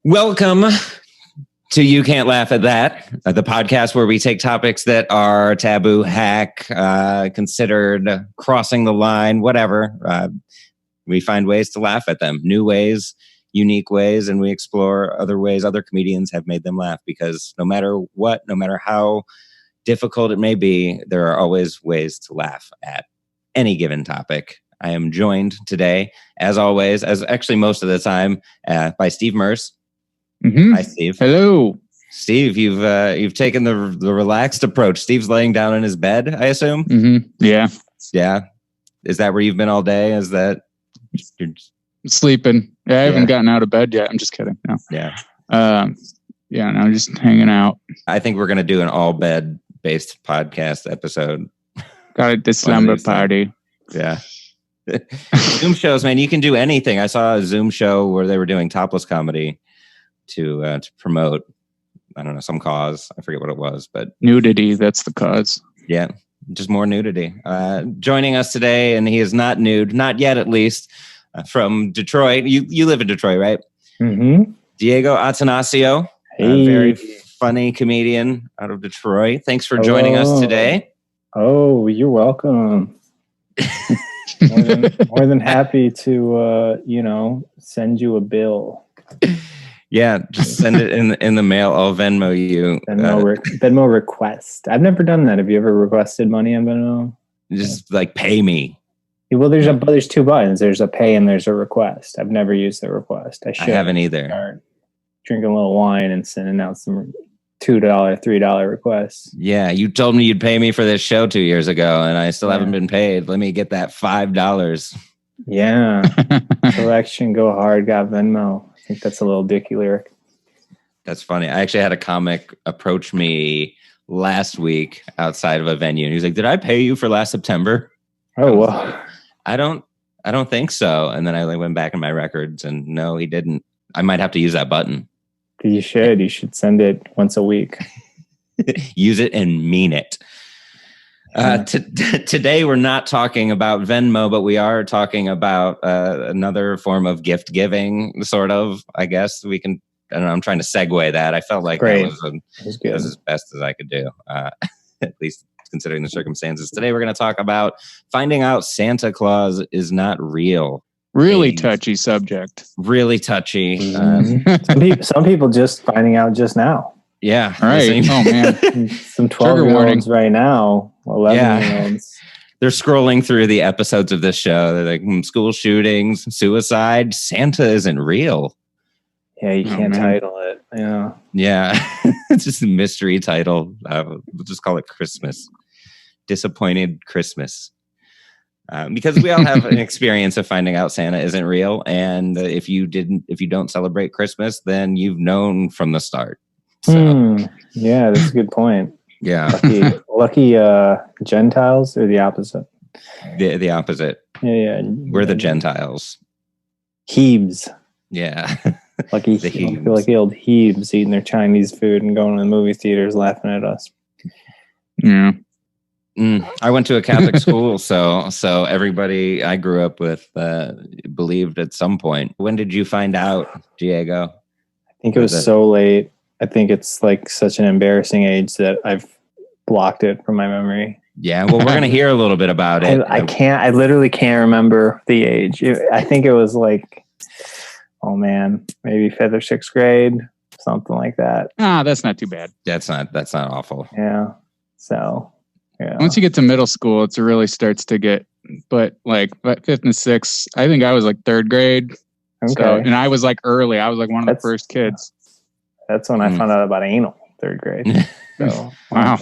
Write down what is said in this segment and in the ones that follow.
Welcome to You Can't Laugh at That, the podcast where we take topics that are taboo, hack, considered crossing the line, whatever. We find ways to laugh at them, new ways, unique ways, and we explore other ways other comedians have made them laugh, because no matter what, no matter how difficult it may be, there are always ways to laugh at any given topic. I am joined today, as always, as actually most of the time, by Steve Merce. Mm-hmm. Hi, Steve. Hello, Steve. You've taken the relaxed approach. Steve's laying down in his bed, I assume. Mm-hmm. Yeah. Is that where you've been all day? Is that you're sleeping? Yeah, I haven't gotten out of bed yet. I'm just kidding. No. Yeah. No, just hanging out. I think we're gonna do an all bed based podcast episode. Got a slumber party. Yeah. Zoom shows, man. You can do anything. I saw a Zoom show where they were doing topless comedy to promote, I don't know, some cause. I forget what it was, but nudity. That's the cause. Yeah, just more nudity. Joining us today, and he is not nude, not yet at least, from Detroit. You live in Detroit, right? Mm-hmm. Diego Attanasio, hey. A very funny comedian out of Detroit. Thanks for joining us today. Oh, you're welcome. more than happy to send you a bill. Yeah, just send it in the mail. I'll Venmo you. Venmo request. I've never done that. Have you ever requested money on Venmo? Just like pay me. Well, there's two buttons. There's a pay and there's a request. I've never used the request. I haven't either. Start drinking a little wine and sending out some $2, $3 requests. Yeah, you told me you'd pay me for this show 2 years ago, and I still haven't been paid. Let me get that $5. Yeah. Collection, go hard, got Venmo. I think that's a little dicky lyric. That's funny. I actually had a comic approach me last week outside of a venue, and he was like, "Did I pay you for last September?" Oh, well. I don't think so. And then I went back in my records, and no, he didn't. I might have to use that button. You should. You should send it once a week. Use it and mean it. Today, we're not talking about Venmo, but we are talking about another form of gift giving, sort of. I guess we can. I don't know. I'm trying to segue that. I felt like that was as best as I could do, at least considering the circumstances. Today, we're going to talk about finding out Santa Claus is not real. Really touchy subject. Really touchy. Mm-hmm. Some people just finding out just now. Yeah. Right. Oh, man. Some 12-year-olds right now. 11-year-olds. They're scrolling through the episodes of this show. They're like, school shootings, suicide. Santa isn't real. Yeah, you can't title it. Yeah. Yeah. It's just a mystery title. We'll just call it Christmas. Disappointed Christmas. Because we all have an experience of finding out Santa isn't real. And if you don't celebrate Christmas, then you've known from the start. So. Yeah, that's a good point. Yeah. Lucky Gentiles, or the opposite? The opposite. Yeah. We're the Gentiles. Hebes. Yeah. Lucky the Hebes. I feel like the old Hebes eating their Chinese food and going to the movie theaters laughing at us. Yeah. I went to a Catholic school, so everybody I grew up with believed at some point. When did you find out, Diego? I think it was so late. I think it's like such an embarrassing age that I've blocked it from my memory. Yeah, well, we're going to hear a little bit about it. I literally can't remember the age. I think it was like, oh man, maybe 5th or 6th grade, something like that. That's not too bad. That's not awful. Yeah. So, yeah. Once you get to middle school, it really starts to get, but 5th and 6th, I think I was like 3rd grade. Okay. So, and I was like early. I was like one of the first kids. That's when I found out about anal, 3rd grade. So, wow.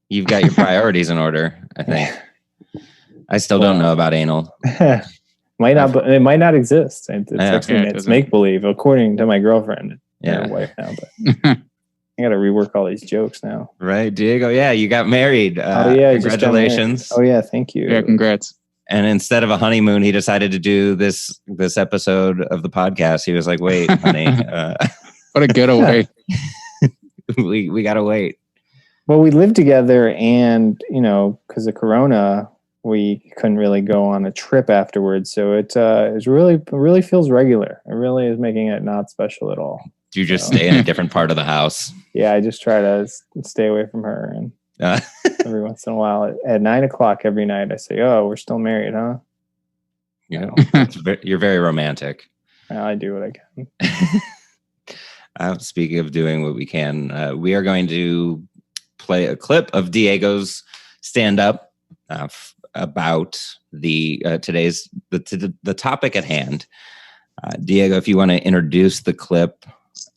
You've got your priorities in order, I think. I still don't know about anal. It might not exist. It's make-believe, according to my girlfriend. Yeah. Wife now, but I got to rework all these jokes now. Right, Diego. Yeah, you got married. Congratulations. Oh yeah, thank you. Yeah, congrats. And instead of a honeymoon, he decided to do this episode of the podcast. He was like, "Wait, honey, what a getaway." we gotta wait. Well, we lived together, and because of Corona, we couldn't really go on a trip afterwards. So it really feels regular. It really is making it not special at all. Do you just stay in a different part of the house? Yeah, I just try to stay away from her. And every once in a while at 9:00 every night, I say, "Oh, we're still married, huh?" Yeah, you're very romantic. I do what I can. Speaking of doing what we can, we are going to play a clip of Diego's stand-up about the topic at hand. Diego, if you want to introduce the clip,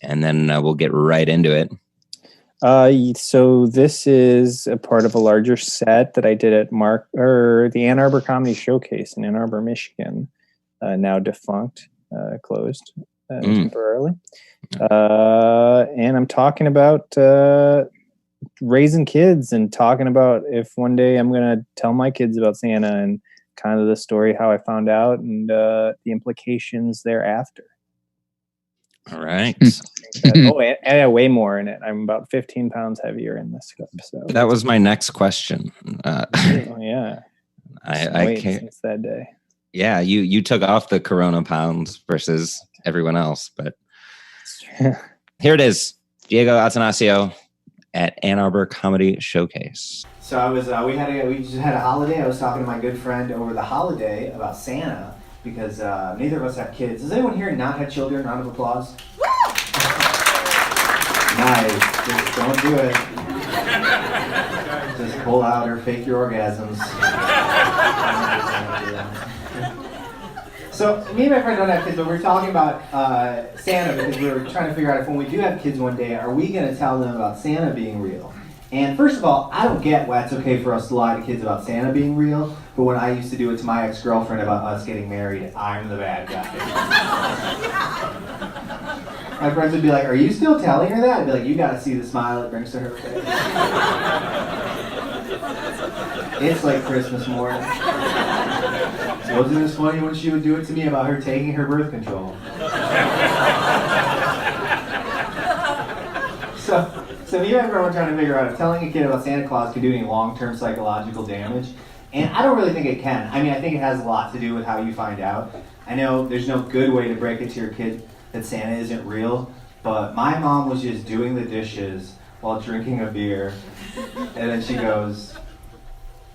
and then we'll get right into it. So this is a part of a larger set that I did at the Ann Arbor Comedy Showcase in Ann Arbor, Michigan, now defunct, closed temporarily. And I'm talking about raising kids and talking about if one day I'm going to tell my kids about Santa and kind of the story, how I found out, and the implications thereafter. All right. And I have way more in it. I'm about 15 pounds heavier in this clip. So that was my next question. Yeah. I can't. Since that day. Yeah, you took off the Corona pounds versus everyone else, but here it is. Diego Attanasio at Ann Arbor Comedy Showcase. So I was we just had a holiday. I was talking to my good friend over the holiday about Santa because neither of us have kids. Does anyone here not have children? Round of applause. Nice. Just don't do it. Just pull out or fake your orgasms. So me and my friend don't have kids, but we're talking about Santa because we were trying to figure out if when we do have kids one day, are we going to tell them about Santa being real? And first of all, I don't get why it's okay for us to lie to kids about Santa being real, but when I used to do it to my ex-girlfriend about us getting married, I'm the bad guy. My friends would be like, "Are you still telling her that?" I'd be like, "You got to see the smile it brings to her face." It's like Christmas morning. So wasn't it funny when she would do it to me about her taking her birth control? So me and my friend were trying to figure out if telling a kid about Santa Claus can do any long-term psychological damage. And I don't really think it can. I mean, I think it has a lot to do with how you find out. I know there's no good way to break it to your kid that Santa isn't real, but my mom was just doing the dishes while drinking a beer, and then she goes,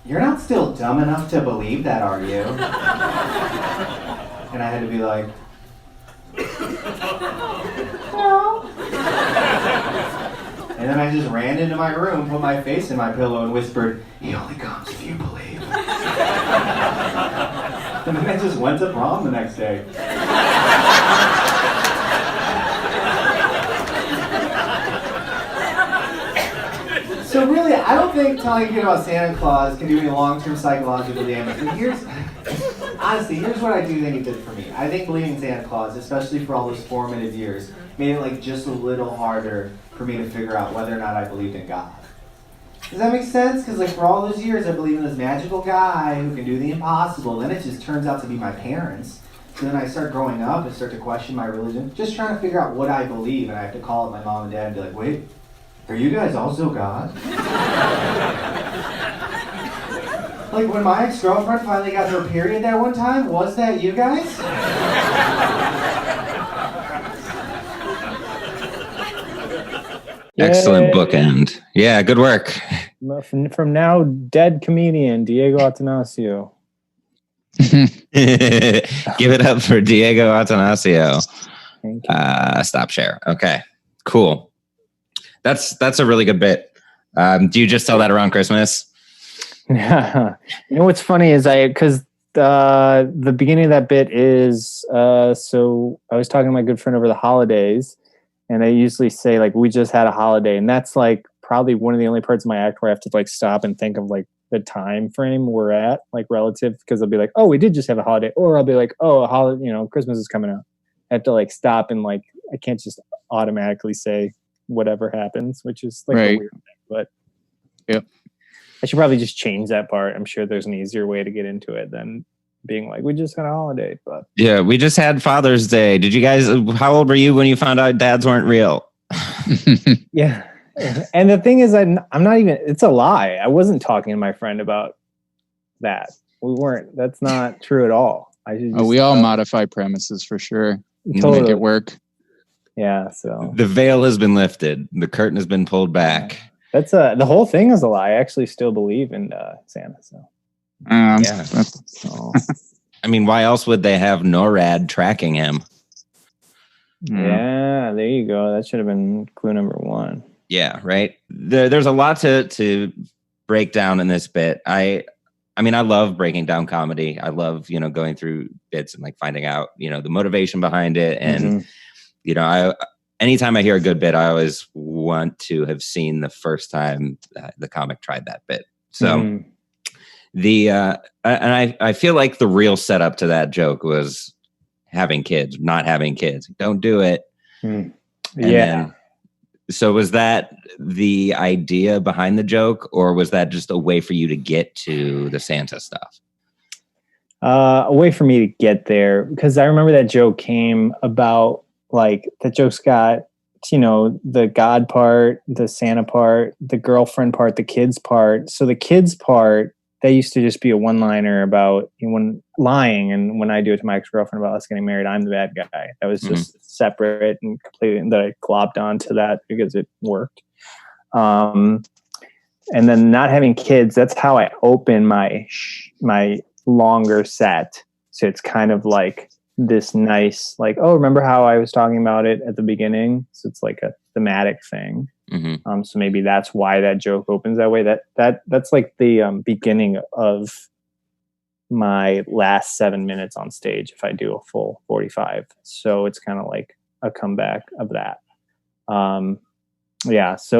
"You're not still dumb enough to believe that, are you?" And I had to be like, "No." And then I just ran into my room, put my face in my pillow, and whispered, "He only comes if you believe." And then I just went to prom the next day. So really, I don't think telling a kid about Santa Claus can do any long-term psychological damage. But here's what I do think it did for me. I think believing Santa Claus, especially for all those formative years, made it like just a little harder for me to figure out whether or not I believed in God. Does that make sense? Because like for all those years, I believed in this magical guy who can do the impossible. Then it just turns out to be my parents. So then I start growing up and start to question my religion, just trying to figure out what I believe. And I have to call up my mom and dad and be like, "Wait, are you guys also God?" Like when my ex-girlfriend finally got her period that one time, was that you guys? Excellent bookend. Yeah, good work. From now, dead comedian Diego Attanasio. Give it up for Diego Attanasio. Stop share. Okay, cool. That's a really good bit. Do you just tell that around Christmas? Yeah. You know what's funny is because the beginning of that bit is so I was talking to my good friend over the holidays, and I usually say like we just had a holiday, and that's like probably one of the only parts of my act where I have to like stop and think of like the time frame we're at, like relative, because I'll be like, oh, we did just have a holiday, or I'll be like, oh, a holiday, Christmas is coming up. I have to like stop and like I can't just automatically say whatever happens, which is like a weird thing, but yep. I should probably just change that part. I'm sure there's an easier way to get into it than being like, we just had a holiday. But yeah, we just had Father's Day. Did you guys, how old were you when you found out dads weren't real? Yeah. And the thing is, I'm not even, it's a lie. I wasn't talking to my friend about that. We weren't. That's not true at all. I should just we all modify premises for sure to Totally. make it work. Yeah. So The veil has been lifted. The curtain has been pulled back. that's the whole thing is a lie. I actually still believe in Santa. So Yeah. so, I mean, why else would they have NORAD tracking him? yeah, there you go. That should have been clue number 1. Yeah, right. There's a lot to break down in this bit. I mean, I love breaking down comedy. I love, going through bits and like finding out, the motivation behind it. And, anytime I hear a good bit, I always want to have seen the first time the comic tried that bit. So and I feel like the real setup to that joke was having kids, not having kids. Don't do it. So was that the idea behind the joke, or was that just a way for you to get to the Santa stuff? A way for me to get there, because I remember that joke came about, like, that joke's got, the God part, the Santa part, the girlfriend part, the kids part. So the kids part, that used to just be a one-liner about when lying, and when I do it to my ex-girlfriend about us getting married, I'm the bad guy. That was just separate and completely, that I globbed onto that because it worked. And then not having kids, that's how I open my longer set. So it's kind of like this nice, like, oh, remember how I was talking about it at the beginning? So it's like a thematic thing. So maybe that's why that joke opens that way. That's like the beginning of my last 7 minutes on stage if I do a full 45. So it's kind of like a comeback of that. So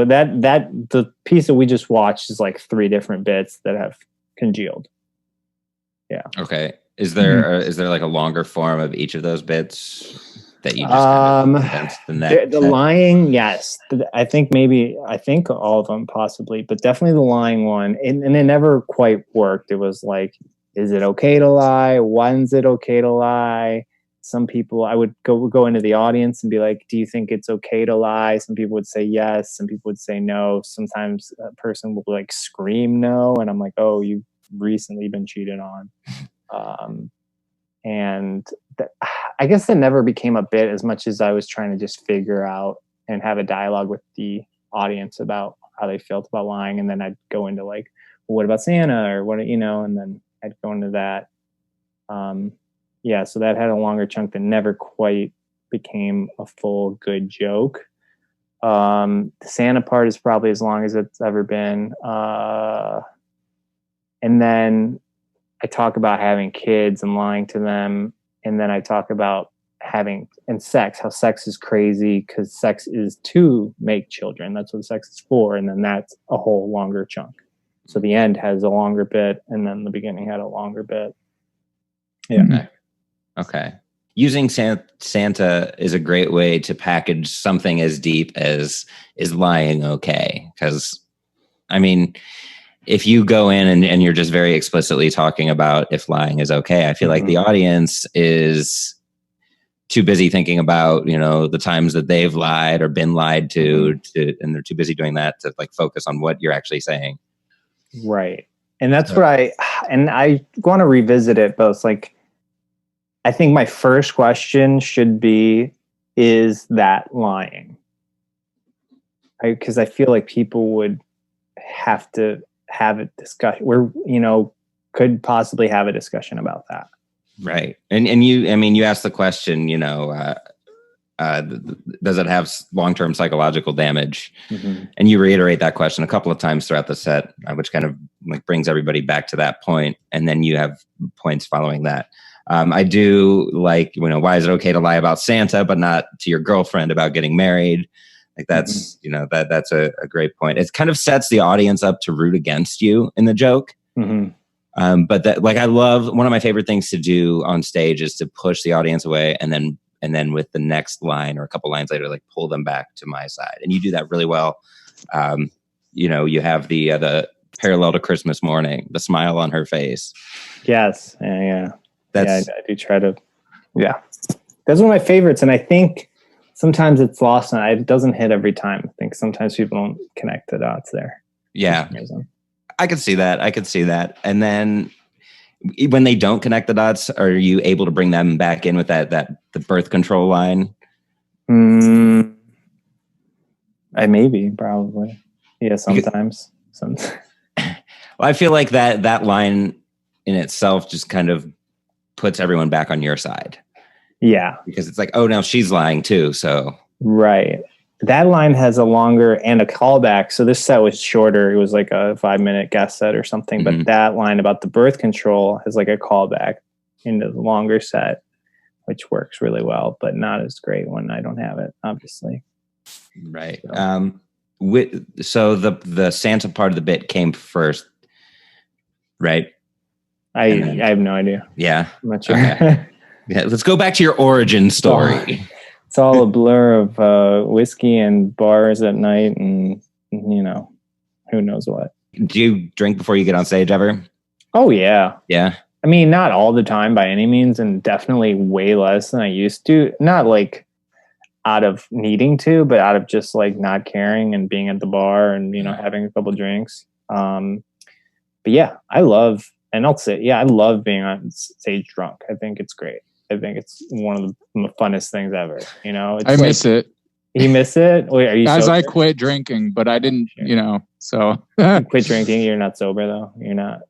that the piece that we just watched is like 3 different bits that have congealed. Yeah. Okay. Is there like a longer form of each of those bits that you just kind of condensed in that? The lying, yes. I think all of them possibly, but definitely the lying one. And it never quite worked. It was like, is it okay to lie? When's it okay to lie? Some people, I would go into the audience and be like, do you think it's okay to lie? Some people would say yes. Some people would say no. Sometimes a person will like scream no. And I'm like, oh, you've recently been cheated on. I guess that never became a bit, as much as I was trying to just figure out and have a dialogue with the audience about how they felt about lying. And then I'd go into like, well, what about Santa, or what, and then I'd go into that. So that had a longer chunk that never quite became a full good joke. The Santa part is probably as long as it's ever been. And then I talk about having kids and lying to them. And then I talk about sex, how sex is crazy because sex is to make children. That's what sex is for. And then that's a whole longer chunk. So the end has a longer bit, and then the beginning had a longer bit. Yeah. Okay. Using Santa is a great way to package something as deep as is lying okay? Because, I mean, if you go in and you're just very explicitly talking about if lying is okay, I feel like the audience is too busy thinking about, the times that they've lied or been lied to, and they're too busy doing that to like focus on what you're actually saying. Right. And that's what I want to revisit it, but it's like, I think my first question should be, is that lying? Because I feel like people would have to have a discussion. Could possibly have a discussion about that. Right. And you asked the question, does it have long-term psychological damage? And you reiterate that question a couple of times throughout the set, which kind of like brings everybody back to that point. And then you have points following that. I do like, why is it okay to lie about Santa, but not to your girlfriend about getting married? Like that's, that's a great point. It kind of sets the audience up to root against you in the joke. But that, like, I love, one of my favorite things to do on stage is to push the audience away. And then with the next line or a couple lines later, like pull them back to my side. And you do that really well. You have the parallel to Christmas morning, the smile on her face. Yes. Yeah. I do try to, that's one of my favorites. And I think sometimes it's lost and it doesn't hit every time. I think sometimes people don't connect the dots there. Yeah. I could see that. And then when they don't connect the dots, are you able to bring them back in with the birth control line? I maybe, probably. Yeah, sometimes. Well, I feel like that line in itself just kind of puts everyone back on your side. Yeah. Because it's like, oh, now she's lying too. So right. That line has a longer and a callback. So this set was shorter. It was like a 5-minute guest set or something. Mm-hmm. But that line about the birth control has like a callback into the longer set, which works really well, but not as great when I don't have it, obviously. Right. So the Santa part of the bit came first, right? I have no idea. Yeah. I'm not sure. Okay. Yeah. Let's go back to your origin story. It's all a blur of whiskey and bars at night and, you know, who knows what. Do you drink before you get on stage ever? Oh, yeah. Yeah. I mean, not all the time by any means, and definitely way less than I used to. Not like out of needing to, but out of just like not caring and being at the bar and, you know, having a couple drinks. But yeah, I love being on stage drunk. I think it's great. I think it's one of the funnest things ever. You know, I miss it. You miss it? Wait, are you As sober? I quit drinking, but I didn't, you know, so. You quit drinking. You're not sober though. You're not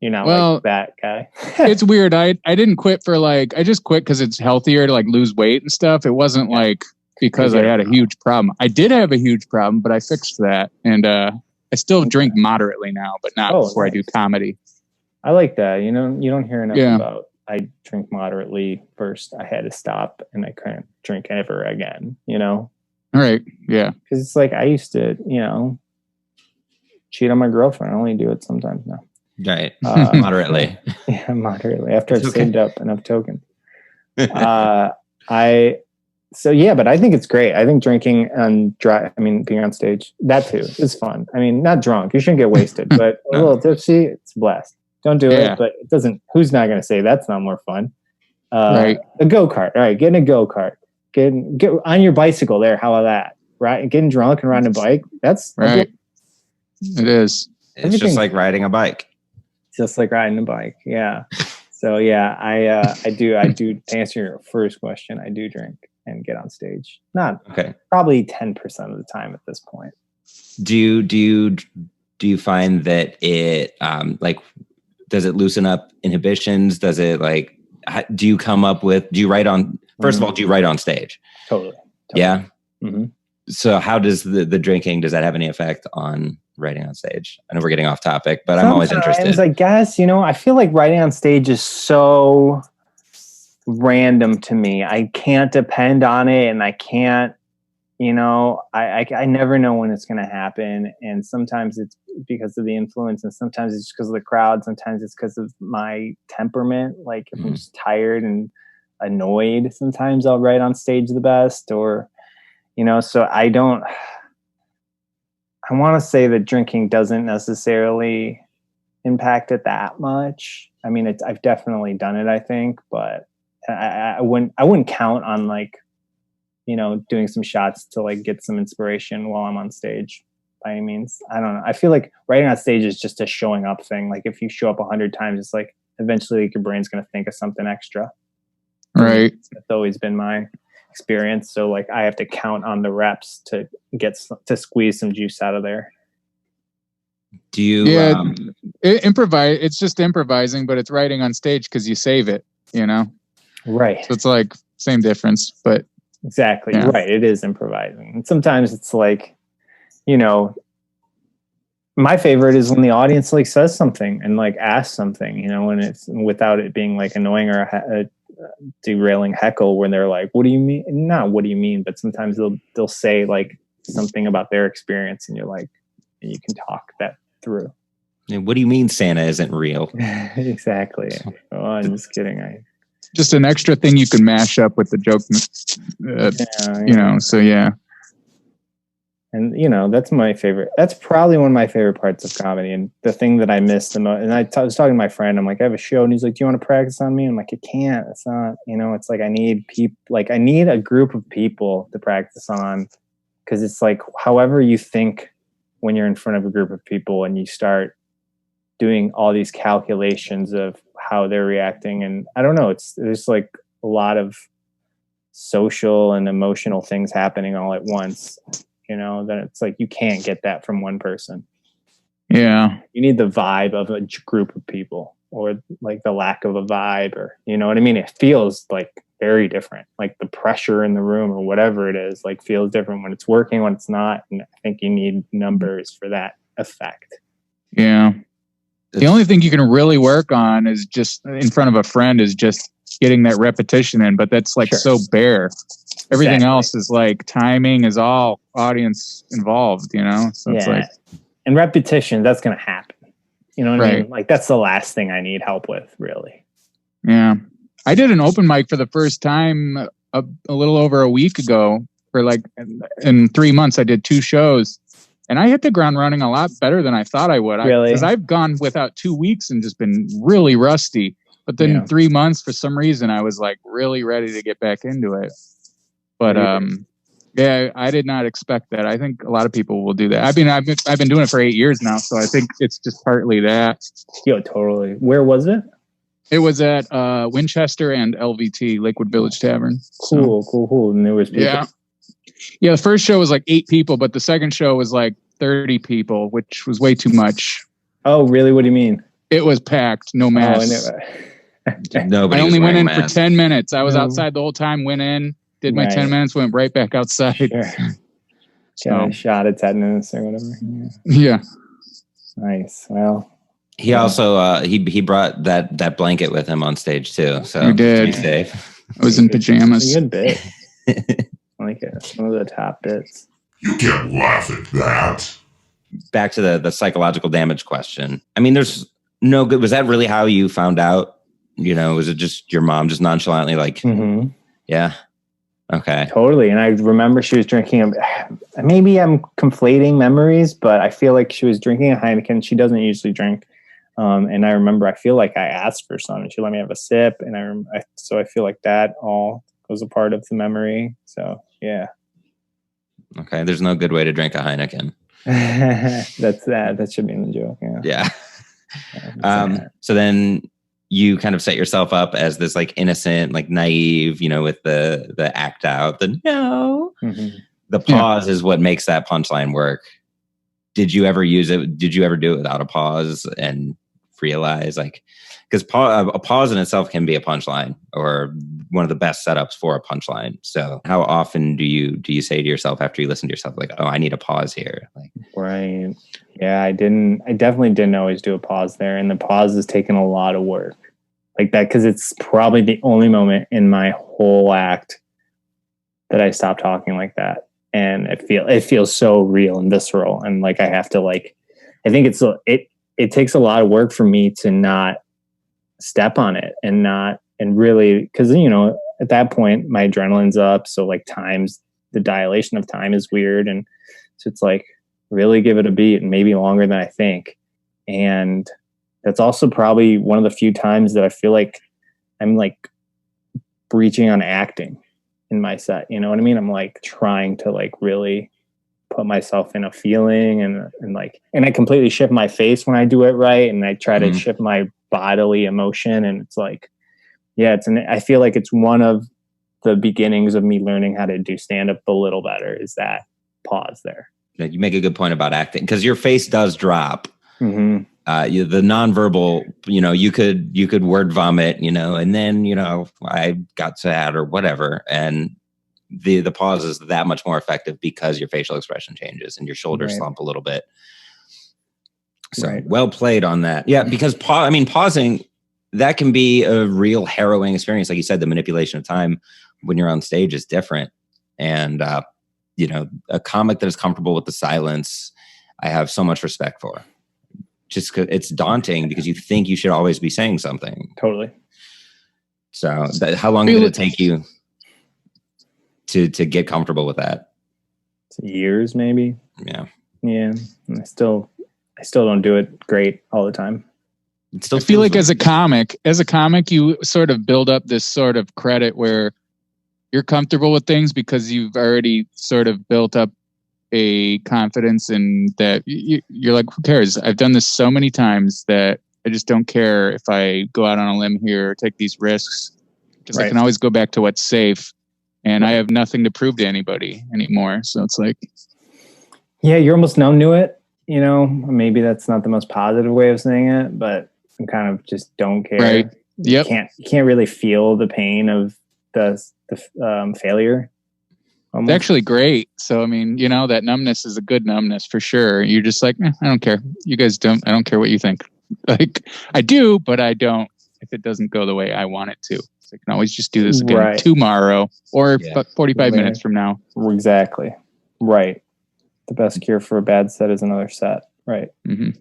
well, like that guy. It's weird. I didn't quit for I just quit because it's healthier to like lose weight and stuff. It wasn't like because I had a huge problem. I did have a huge problem, but I fixed that. And I still drink moderately now, but not before I do comedy. I like that. You know, you don't hear enough about I drink moderately first. I had to stop and I couldn't drink ever again, you know? All right. Yeah. Because it's like I used to, you know, cheat on my girlfriend. I only do it sometimes now. Right. Moderately. Yeah, moderately. After I've saved up enough tokens. But I think it's great. I think drinking and being on stage, that too is fun. I mean, not drunk. You shouldn't get wasted, but a little tipsy, it's blessed. Don't do it, but it doesn't. Who's not going to say that's not more fun? Right. A go-kart. All right, get in a go-kart. Get on your bicycle there. How about that? Right, getting drunk and riding a bike. That's right. It is. It's just like riding a bike. Just like riding a bike. Yeah. So yeah, I do. To answer your first question, I do drink and get on stage. Not probably 10% of the time at this point. Do you find that it does it loosen up inhibitions? Does it do you write on, first of all, do you write on stage? Totally. Yeah. Mm-hmm. So how does the drinking, does that have any effect on writing on stage? I know we're getting off topic, but I'm always interested. I guess, you know, I feel like writing on stage is so random to me. I can't depend on it and I can't, you know, I never know when it's going to happen. And sometimes it's because of the influence and sometimes it's because of the crowd. Sometimes it's because of my temperament. Like if I'm just tired and annoyed, sometimes I'll write on stage the best or, you know, so I want to say that drinking doesn't necessarily impact it that much. I mean, I've definitely done it, I think, but I wouldn't count on you know, doing some shots to get some inspiration while I'm on stage by any means. I don't know. I feel like writing on stage is just a showing up thing. Like if you show up 100 times, it's eventually your brain's going to think of something extra. Right. It's always been my experience. So I have to count on the reps to to squeeze some juice out of there. Do you improvise? It's just improvising, but it's writing on stage because you save it, you know? Right. So it's same difference, but exactly. Yeah. Right. It is improvising. And sometimes it's you know, my favorite is when the audience says something and asks something, you know, when it's without it being annoying or a derailing heckle when they're what do you mean? Not what do you mean, but sometimes they'll say something about their experience and you're and you can talk that through. And what do you mean Santa isn't real? Exactly. Oh, I'm just kidding. Just an extra thing you can mash up with the joke, you know, so yeah. And, you know, that's my favorite. That's probably one of my favorite parts of comedy. And the thing that I miss the most, and I was talking to my friend, I'm I have a show. And he's like, do you want to practice on me? I'm I can't. It's not, you know, it's I need people, I need a group of people to practice on. Because it's however you think when you're in front of a group of people and you start doing all these calculations of how they're reacting. And I don't know, there's like a lot of social and emotional things happening all at once, then it's like you can't get that from one person. Yeah. You need the vibe of a group of people, or like the lack of a vibe, or you know what I mean? It feels like very different. Like the pressure in the room or whatever it is, like feels different when it's working, when it's not. And I think you need numbers for that effect. Yeah. The only thing you can really work on is just in front of a friend is just getting that repetition in, but that's like so bare. Everything else is like timing is all audience involved, So it's like, and repetition, that's going to happen. You know what I mean? Right. Like that's the last thing I need help with, really. Yeah. I did an open mic for the first time a little over a week ago. For like in 3 months, I did 2 shows. And I hit the ground running a lot better than I thought I would. Really? Because I've gone without 2 weeks and just been really rusty. But then 3 months, for some reason, I was like really ready to get back into it. But yeah, I did not expect that. I think a lot of people will do that. I've been doing it for 8 years now, so I think it's just partly that. Yo, totally. Where was it? It was at Winchester and LVT, Lakewood Village Tavern. Cool. And there was people. Yeah. The first show was like 8 people, but the second show was like 30 people, which was way too much. Oh, really? What do you mean? It was packed, no masks. Nobody. I only went in for 10 minutes. I was outside the whole time. Went in, did my 10 minutes, went right back outside. Sure. Got a shot at tetanus or whatever. Yeah. Nice. Well. He also he brought that blanket with him on stage too. So we did. Be safe. I was in pajamas. It's a good bit. I like it. Some of the top bits. You can't laugh at that. Back to the psychological damage question. I mean, there's no good. Was that really how you found out? Was it just your mom just nonchalantly like, yeah, okay, totally. And I remember she was drinking. Maybe I'm conflating memories, but I feel like she was drinking a Heineken. She doesn't usually drink. And I remember, I feel like I asked for some, and she let me have a sip. And so I feel like that all was a part of the memory. So yeah. Okay, there's no good way to drink a Heineken. That's that. That should be in the joke. Yeah. So then you kind of set yourself up as this like innocent, like naive, with the act out, the no. The pause is what makes that punchline work. Did you ever use it? Did you ever do it without a pause and realize because a pause in itself can be a punchline or one of the best setups for a punchline. So how often do you say to yourself after you listen to yourself, like, oh, I need a pause here? Right. Yeah, I definitely didn't always do a pause there. And the pause has taken a lot of work like that, because it's probably the only moment in my whole act that I stopped talking like that. And it feels so real and visceral. And like, I have to I think it takes a lot of work for me to not step on it and really, because, at that point my adrenaline's up. So like the dilation of time is weird. And so it's like, really give it a beat, and maybe longer than I think. And that's also probably one of the few times that I feel like I'm like breaching on acting in my set. You know what I mean? I'm like trying to like really put myself in a feeling and I completely shift my face when I do it right. And I try to shift my bodily emotion. And it's like, yeah, I feel like it's one of the beginnings of me learning how to do stand-up a little better, is that pause there. You make a good point about acting, because your face does drop. Mm-hmm. The nonverbal, you could word vomit, and then, I got sad or whatever. And the pause is that much more effective because your facial expression changes and your shoulders slump a little bit. So well played on that. Yeah, because pausing, that can be a real harrowing experience. Like you said, the manipulation of time when you're on stage is different. And, a comic that is comfortable with the silence, I have so much respect for. Just because it's daunting, because you think you should always be saying something. Totally. So how long did it take you to get comfortable with that? Years, maybe. Yeah. And I still don't do it great all the time. I feel like as a comic, you sort of build up this sort of credit where you're comfortable with things because you've already sort of built up a confidence in that you're like, who cares? I've done this so many times that I just don't care if I go out on a limb here or take these risks, because I can always go back to what's safe, and I have nothing to prove to anybody anymore. So it's like, yeah, you're almost numb to it. You know, maybe that's not the most positive way of saying it, but I'm kind of just don't care. Right. Yep. You can't really feel the pain of the failure. It's actually great. So, I mean, you know, that numbness is a good numbness for sure. You're just like, I don't care. You guys don't. I don't care what you think. Like, I do, but I don't if it doesn't go the way I want it to. So I can always just do this again tomorrow or 45 minutes from now. Exactly. Right. The best cure for a bad set is another set. Right. Mm-hmm.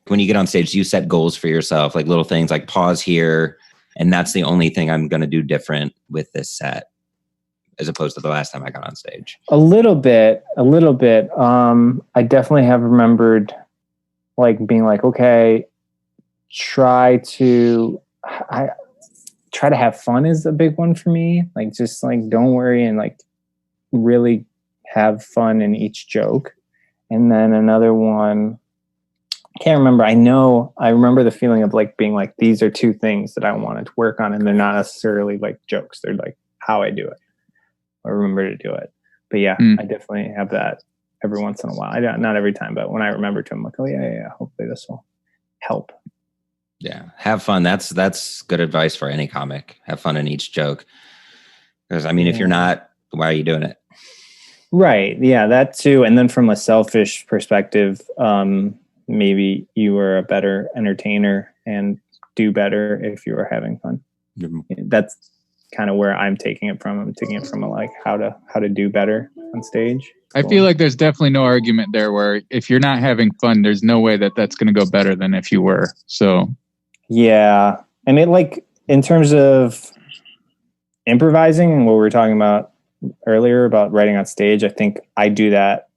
When you get on stage, you set goals for yourself, like little things like pause here. And that's the only thing I'm going to do different with this set, as opposed to the last time I got on stage. A little bit. I definitely have remembered like being like, okay, try to have fun is a big one for me. Like, just like, don't worry and like really have fun in each joke. And then another one, I can't remember. I remember the feeling of like being like, these are two things that I wanted to work on, and they're not necessarily like jokes. They're like how I do it. I remember to do it. But yeah, I definitely have that every once in a while. Not every time, but when I remember to, I'm like, oh yeah. Hopefully this will help. Yeah. Have fun. That's good advice for any comic. Have fun in each joke. Because I mean, if you're not, why are you doing it? Right. Yeah, that too. And then from a selfish perspective, maybe you are a better entertainer and do better if you are having fun. Mm-hmm. That's kind of where I'm taking it from. I'm taking it from like how to do better on stage. I feel like there's definitely no argument there where if you're not having fun, there's no way that that's going to go better than if you were. So yeah. And it like in terms of improvising and what we were talking about earlier about writing on stage, I think I do that.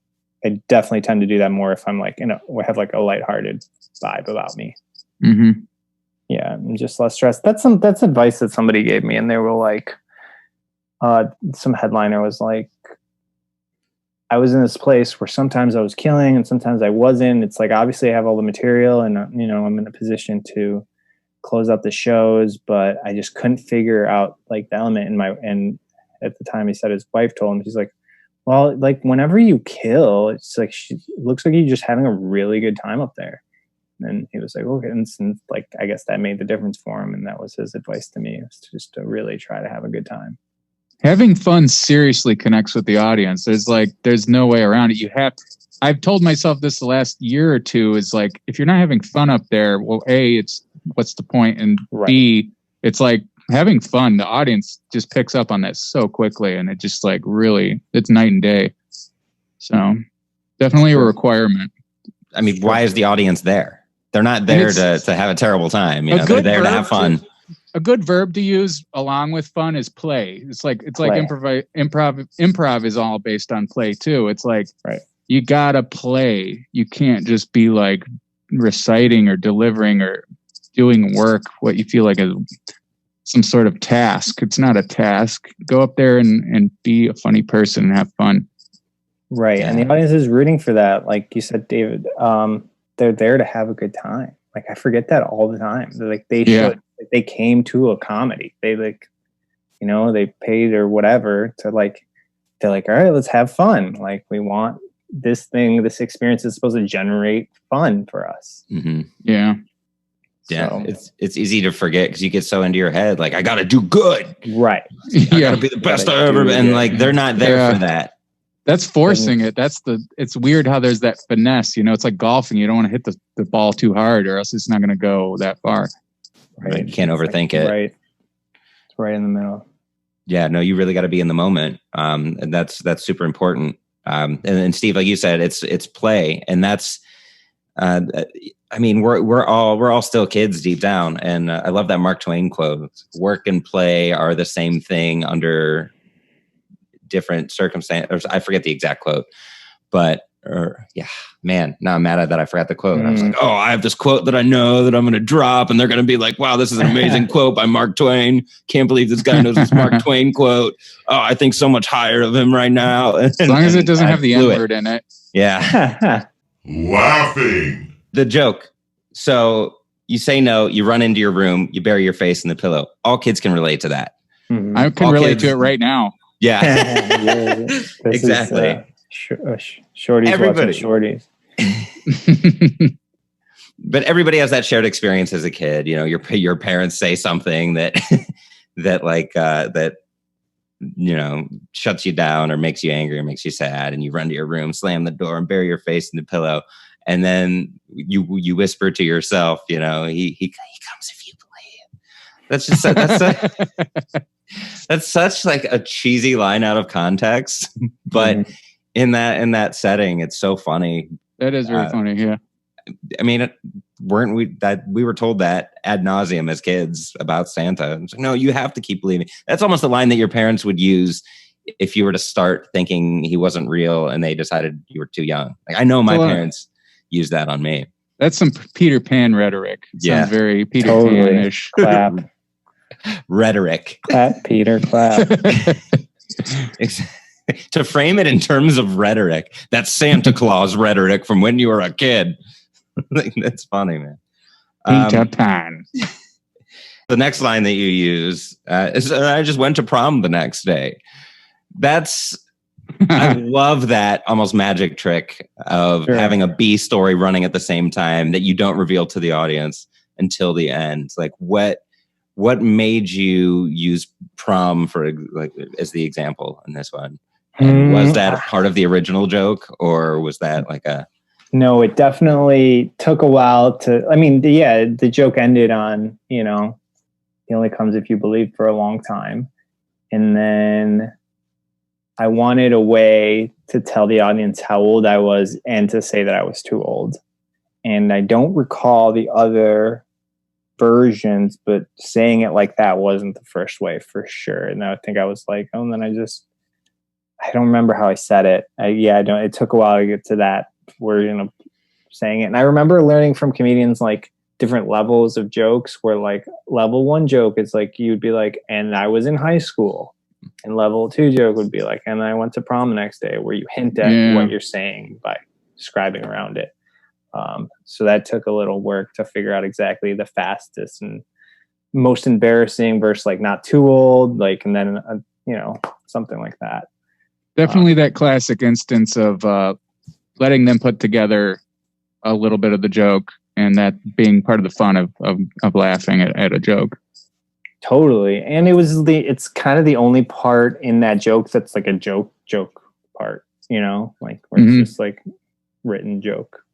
I definitely tend to do that more if I'm like, have like a lighthearted vibe about me. Mm-hmm. Yeah, I'm just less stressed. That's advice that somebody gave me, and they were like, some headliner was like, I was in this place where sometimes I was killing and sometimes I wasn't. It's like, obviously I have all the material and, I'm in a position to close out the shows, but I just couldn't figure out like the element and at the time he said his wife told him, she's like, well, like whenever you kill, it's like, it looks like you're just having a really good time up there. And he was like, okay. And like, I guess that made the difference for him. And that was his advice to me, was just to really try to have a good time. Having fun seriously connects with the audience. There's no way around it. I've told myself this the last year or two is like, if you're not having fun up there, well, A, it's what's the point? And B, it's like having fun. The audience just picks up on that so quickly. And it just like really, it's night and day. So definitely a requirement. I mean, why is the audience there? They're not there to have a terrible time. They're there to have fun. A good verb to use along with fun is play. It's like improv is all based on play too. It's like you gotta play. You can't just be like reciting or delivering or doing work what you feel like is some sort of task. It's not a task. Go up there and be a funny person and have fun. Right. Yeah. And the audience is rooting for that. Like you said, David, they're there to have a good time. Like I forget that all the time. They're like, should. They came to a comedy. They like, they paid or whatever to like, they're like, all right, let's have fun. Like we want this experience is supposed to generate fun for us. Mm-hmm. Yeah. Yeah. So, it's easy to forget because you get so into your head. Like I got to do good. Right. I got to be the best I've ever been. And like, they're not there for that. That's forcing it. It's weird how there's that finesse, it's like golfing. You don't want to hit the ball too hard or else it's not going to go that far. Right. You can't overthink it. Right. It's right in the middle. Yeah, no, you really got to be in the moment. And that's super important. And Steve, like you said, it's play. And that's, I mean, we're all still kids deep down. And I love that Mark Twain quote, work and play are the same thing under different circumstances. I forget the exact quote, but man, now I'm mad that I forgot the quote. I was like, I have this quote that I know that I'm going to drop, and they're going to be like, wow, this is an amazing quote by Mark Twain. Can't believe this guy knows this Mark Twain quote. Oh, I think so much higher of him right now. As long as it doesn't have the N-word in it. Yeah. Laughing. The joke. So you say no, you run into your room, you bury your face in the pillow. All kids can relate to that. Mm-hmm. I can relate to it right now. Yeah. Exactly. Shorties Everybody. watching shorties. But everybody has that shared experience as a kid. You know, your parents say something that that you know shuts you down or makes you angry or makes you sad, and you run to your room, slam the door, and bury your face in the pillow. And then you whisper to yourself, you know, he comes if you believe. That's just that's such like a cheesy line out of context, but in that setting, it's so funny. That is very funny. Yeah. I mean, we were told that ad nauseum as kids about Santa? It's like, no, you have to keep believing. That's almost the line that your parents would use if you were to start thinking he wasn't real and they decided you were too young. Like, I know my parents used that on me. That's some Peter Pan rhetoric. Sounds very Peter Pan-ish. Clap. Rhetoric. Clap, Peter, clap. To frame it in terms of rhetoric, that's Santa Claus rhetoric from when you were a kid. That's funny, man. Peter Pan. The next line that you use is, I just went to prom the next day. I love that almost magic trick of having a B story running at the same time that you don't reveal to the audience until the end. It's like, what made you use prom for like as the example in this one? And was that a part of the original joke, or was that like a... No, it definitely took a while to... I mean, the joke ended on, you know, he only comes if you believe, for a long time. And then I wanted a way to tell the audience how old I was and to say that I was too old. And I don't recall the other versions, but saying it like that wasn't the first way for sure. And I think I was like, oh, and then I don't remember how I said it. It took a while to get to that version of saying it. And I remember learning from comedians like different levels of jokes, where like level 1 joke is like, you'd be like, and I was in high school. And level 2 joke would be like, and I went to prom the next day, where you hint at what you're saying by describing around it. So that took a little work to figure out exactly the fastest and most embarrassing versus like not too old, like, and then, you know, something like that. Definitely that classic instance of letting them put together a little bit of the joke, and that being part of the fun of laughing at a joke. Totally. And it's kind of the only part in that joke that's like a joke part, you know, like where it's just like written joke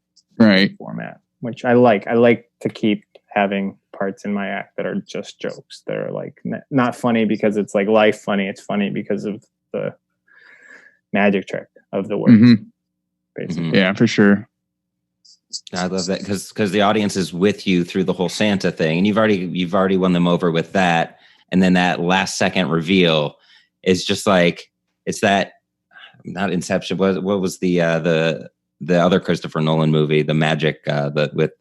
format, which I like. I like to keep having parts in my act that are just jokes. That are like not funny because it's like life funny. It's funny because of the magic trick of the words. Basically. Yeah, for sure. I love that because the audience is with you through the whole Santa thing, and you've already won them over with that, and then that last second reveal is just like, it's that, not Inception. What was the other Christopher Nolan movie, the Magic, with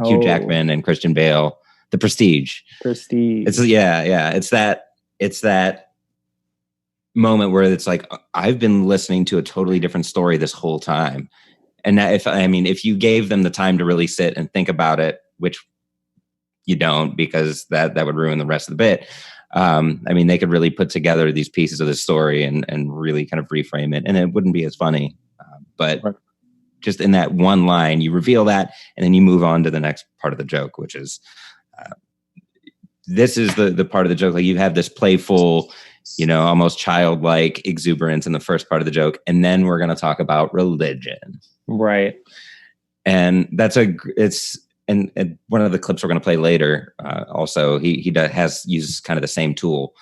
Hugh Jackman and Christian Bale, The Prestige. It's that moment where it's like, I've been listening to a totally different story this whole time. And if you gave them the time to really sit and think about it, which you don't, because that would ruin the rest of the bit. They could really put together these pieces of the story and really kind of reframe it, and it wouldn't be as funny. But just in that one line, you reveal that, and then you move on to the next part of the joke, which is, this is the part of the joke. Like, you have this playful, you know, almost childlike exuberance in the first part of the joke. And then we're going to talk about religion. Right. And and one of the clips we're going to play later, also, he has used kind of the same tool,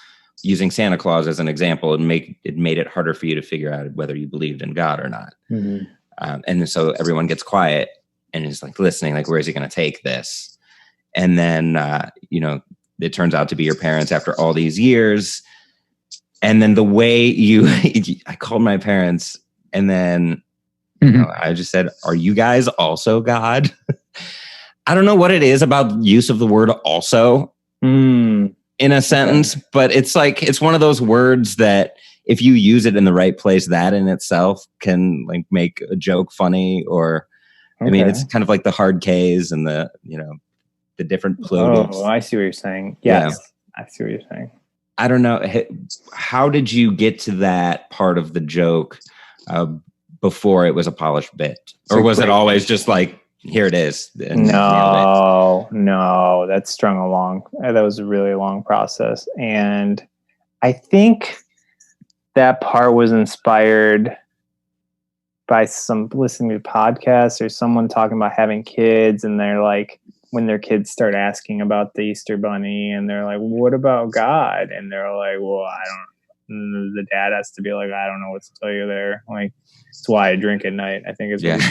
using Santa Claus as an example, and it made it harder for you to figure out whether you believed in God or not. And so everyone gets quiet and is like listening, like, where is he going to take this? And then, it turns out to be your parents after all these years. And then the way I called my parents, and then I just said, are you guys also God? I don't know what it is about use of the word also in a sentence, but it's like, it's one of those words that if you use it in the right place, that in itself can like make a joke funny, or I mean, it's kind of like the hard K's and the, the different plurals. Oh, I see what you're saying. Yes, yeah. I see what you're saying. I don't know. How did you get to that part of the joke before it was a polished bit? Or was it always just like, here it is? No, that's strung along. That was a really long process. And I think that part was inspired by some listening to podcasts or someone talking about having kids, and they're like, when their kids start asking about the Easter Bunny, and they're like, what about God? And they're like, well, I don't. The dad has to be like, I don't know what to tell you there. Like, it's why I drink at night, I think is what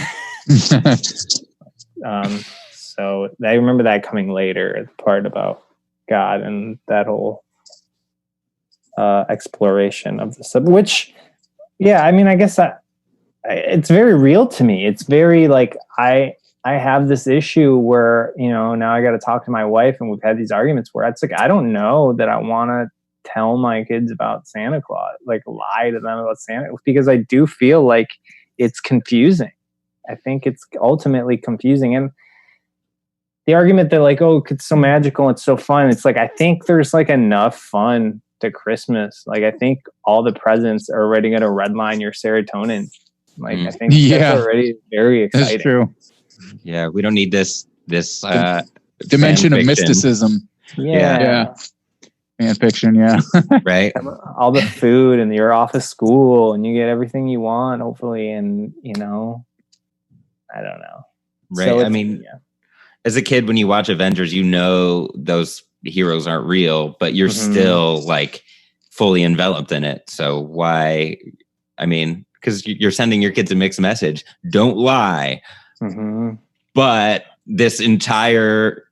so I remember that coming later, the part about God and that whole exploration of the sub, which, I mean, I guess it's very real to me. It's very like, I have this issue where, now I got to talk to my wife, and we've had these arguments where it's like, I don't know that I want to tell my kids about Santa Claus, like lie to them about Santa, because I do feel like it's confusing. I think it's ultimately confusing. And the argument that like, oh, it's so magical, it's so fun. It's like, I think there's like enough fun to Christmas. Like, I think all the presents are already going to redline your serotonin. Like, I think that's already very exciting. That's true. Yeah, we don't need this dimension of mysticism. Yeah. Fan fiction, right. All the food, and you're off of school, and you get everything you want, hopefully, and I don't know. Right. So I mean, as a kid, when you watch Avengers, those heroes aren't real, but you're still like fully enveloped in it. So why? I mean, because you're sending your kids a mixed message. Don't lie. But this entire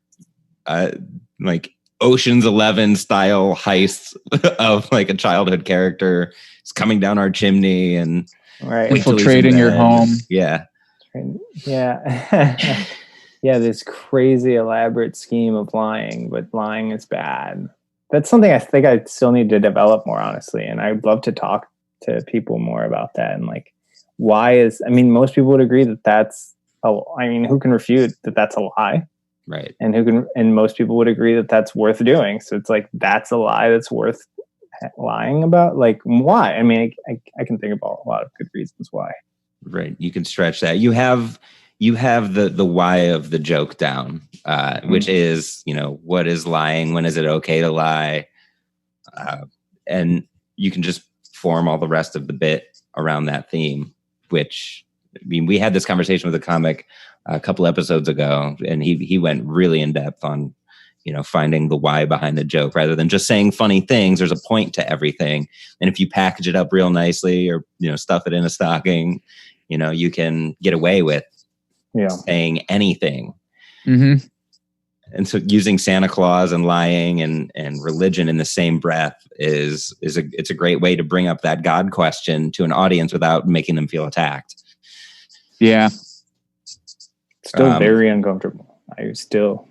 like Ocean's 11 style heist of like a childhood character is coming down our chimney and infiltrating your home. Yeah. This crazy elaborate scheme of lying, but lying is bad. That's something I think I still need to develop more, honestly. And I'd love to talk to people more about that. And like, most people would agree that that's, who can refute that that's a lie? Right. And most people would agree that that's worth doing. So it's like, that's a lie that's worth lying about. Like, why? I mean, I can think about a lot of good reasons why. Right. You can stretch that. You have the why of the joke down, which is, what is lying? When is it okay to lie? And you can just form all the rest of the bit around that theme, which, I mean, we had this conversation with a comic a couple episodes ago, and he went really in depth on, finding the why behind the joke rather than just saying funny things. There's a point to everything. And if you package it up real nicely, or, stuff it in a stocking, you can get away with saying anything. Mm-hmm. And so using Santa Claus and lying and religion in the same breath is a great way to bring up that God question to an audience without making them feel attacked. Yeah. Still very uncomfortable. I still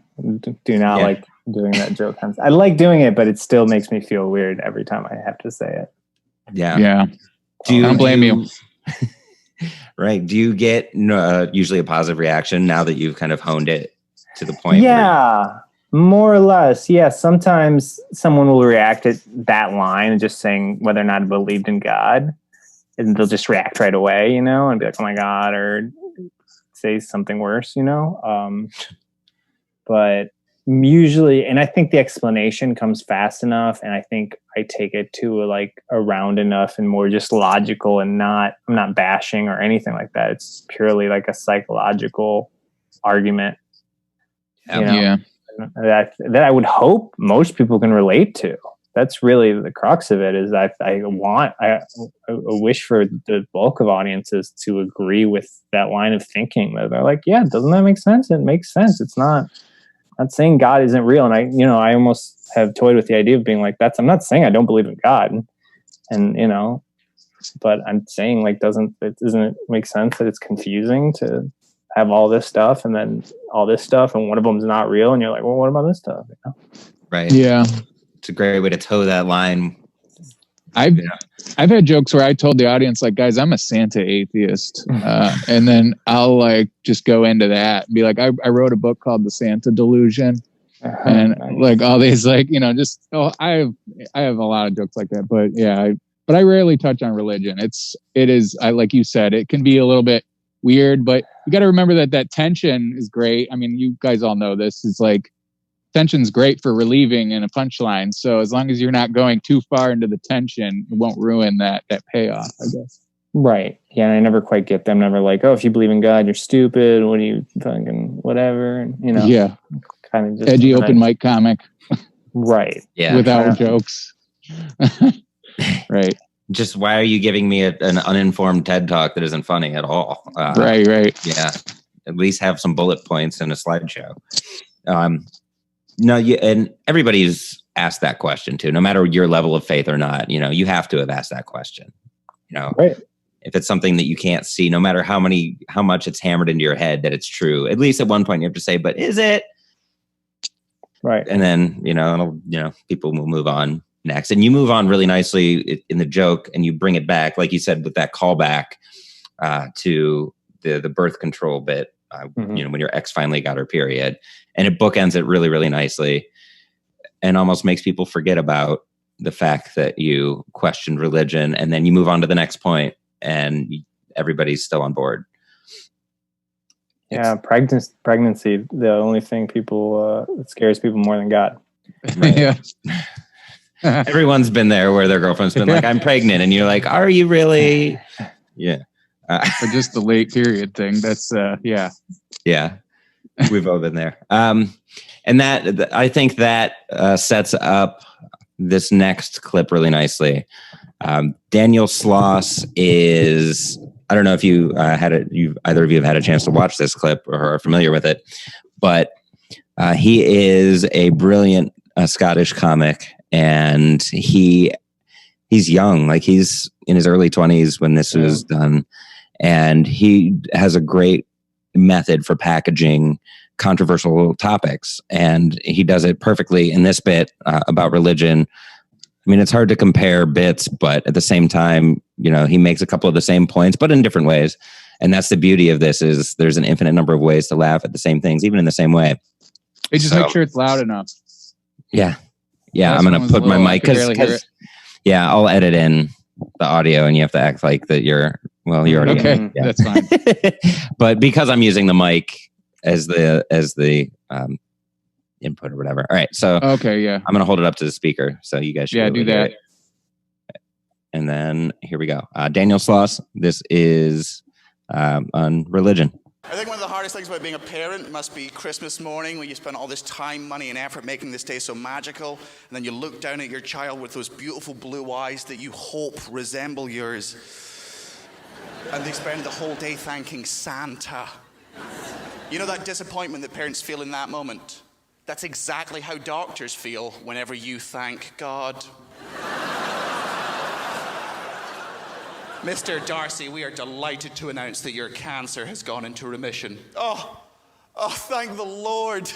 do not like doing that joke. I like doing it, but it still makes me feel weird every time I have to say it. Yeah. Yeah. I don't blame you. Right. Do you get usually a positive reaction now that you've kind of honed it to the point? Yeah, more or less. Yeah. Sometimes someone will react at that line and just saying whether or not I believed in God, and they'll just react right away, and be like, oh my God, or say something worse, but usually, and I think the explanation comes fast enough, and I think I take it to around enough and more just logical, and I'm not bashing or anything like that. It's purely like a psychological argument, that I would hope most people can relate to. That's really the crux of it, is I wish for the bulk of audiences to agree with that line of thinking, that they're like, yeah, doesn't that make sense? It makes sense. It's not saying God isn't real. And I almost have toyed with the idea of being like, I'm not saying I don't believe in God. And But I'm saying, like, doesn't it make sense that it's confusing to have all this stuff and then all this stuff, and one of them's not real, and you're like, well, what about this stuff? You know? Right. Yeah. It's a great way to toe that line. I've had jokes where I told the audience, like, guys, I'm a Santa atheist. And then I'll like just go into that and be like, I wrote a book called The Santa Delusion. And like all these, like, you know, just, I have a lot of jokes like that, but yeah, but I rarely touch on religion. It is, like you said, it can be a little bit weird, but you got to remember that tension is great. I mean, you guys all know this. It's like, tension's great for relieving in a punchline. So as long as you're not going too far into the tension, it won't ruin that payoff, I guess. Right. Yeah. And I never quite get them. Never like, oh, if you believe in God, you're stupid. What are you fucking whatever? And, you know, yeah. Kind of just edgy open mic comic. Right. Yeah. Without jokes. Right. Just why are you giving me an uninformed TED talk that isn't funny at all? Right. Yeah. At least have some bullet points in a slideshow. No, and everybody's asked that question too, no matter your level of faith or not. You know, you have to have asked that question. You know, right. If it's something that you can't see, no matter how much it's hammered into your head that it's true, at least at one point you have to say, but is it? Right. And then, people will move on next. And you move on really nicely in the joke, and you bring it back, like you said, with that callback to the birth control bit, when your ex finally got her period. And it bookends it really, really nicely, and almost makes people forget about the fact that you questioned religion, and then you move on to the next point, and everybody's still on board. Yeah, pregnancy, the only thing that scares people more than God. Right. Yeah. Everyone's been there where their girlfriend's been like, I'm pregnant. And you're like, are you really? Yeah. Or just the late period thing. That's, yeah. Yeah. We've all been there. And that, I think that sets up this next clip really nicely. Daniel Sloss is, I don't know if you either of you have had a chance to watch this clip or are familiar with it, but he is a brilliant Scottish comic, and he's young, like he's in his early 20s when this was done, and he has a great method for packaging controversial topics, and he does it perfectly in this bit about religion. I mean, it's hard to compare bits, but at the same time, he makes a couple of the same points, but in different ways. And that's the beauty of this, is there's an infinite number of ways to laugh at the same things, even in the same way. Hey, just make sure it's loud enough. Yeah. Yeah. I'm going to put my mic because I'll edit in the audio, and you have to act like that you're already okay. Yeah. That's fine. But because I'm using the mic as the input or whatever. All right. So okay. Yeah. I'm going to hold it up to the speaker. So you guys should do that. And then here we go. Daniel Sloss. This is on religion. I think one of the hardest things about being a parent must be Christmas morning, when you spend all this time, money, and effort making this day so magical, and then you look down at your child with those beautiful blue eyes that you hope resemble yours, and they spend the whole day thanking Santa. You know that disappointment that parents feel in that moment? That's exactly how doctors feel whenever you thank God. Mr. Darcy, we are delighted to announce that your cancer has gone into remission. Oh, thank the Lord.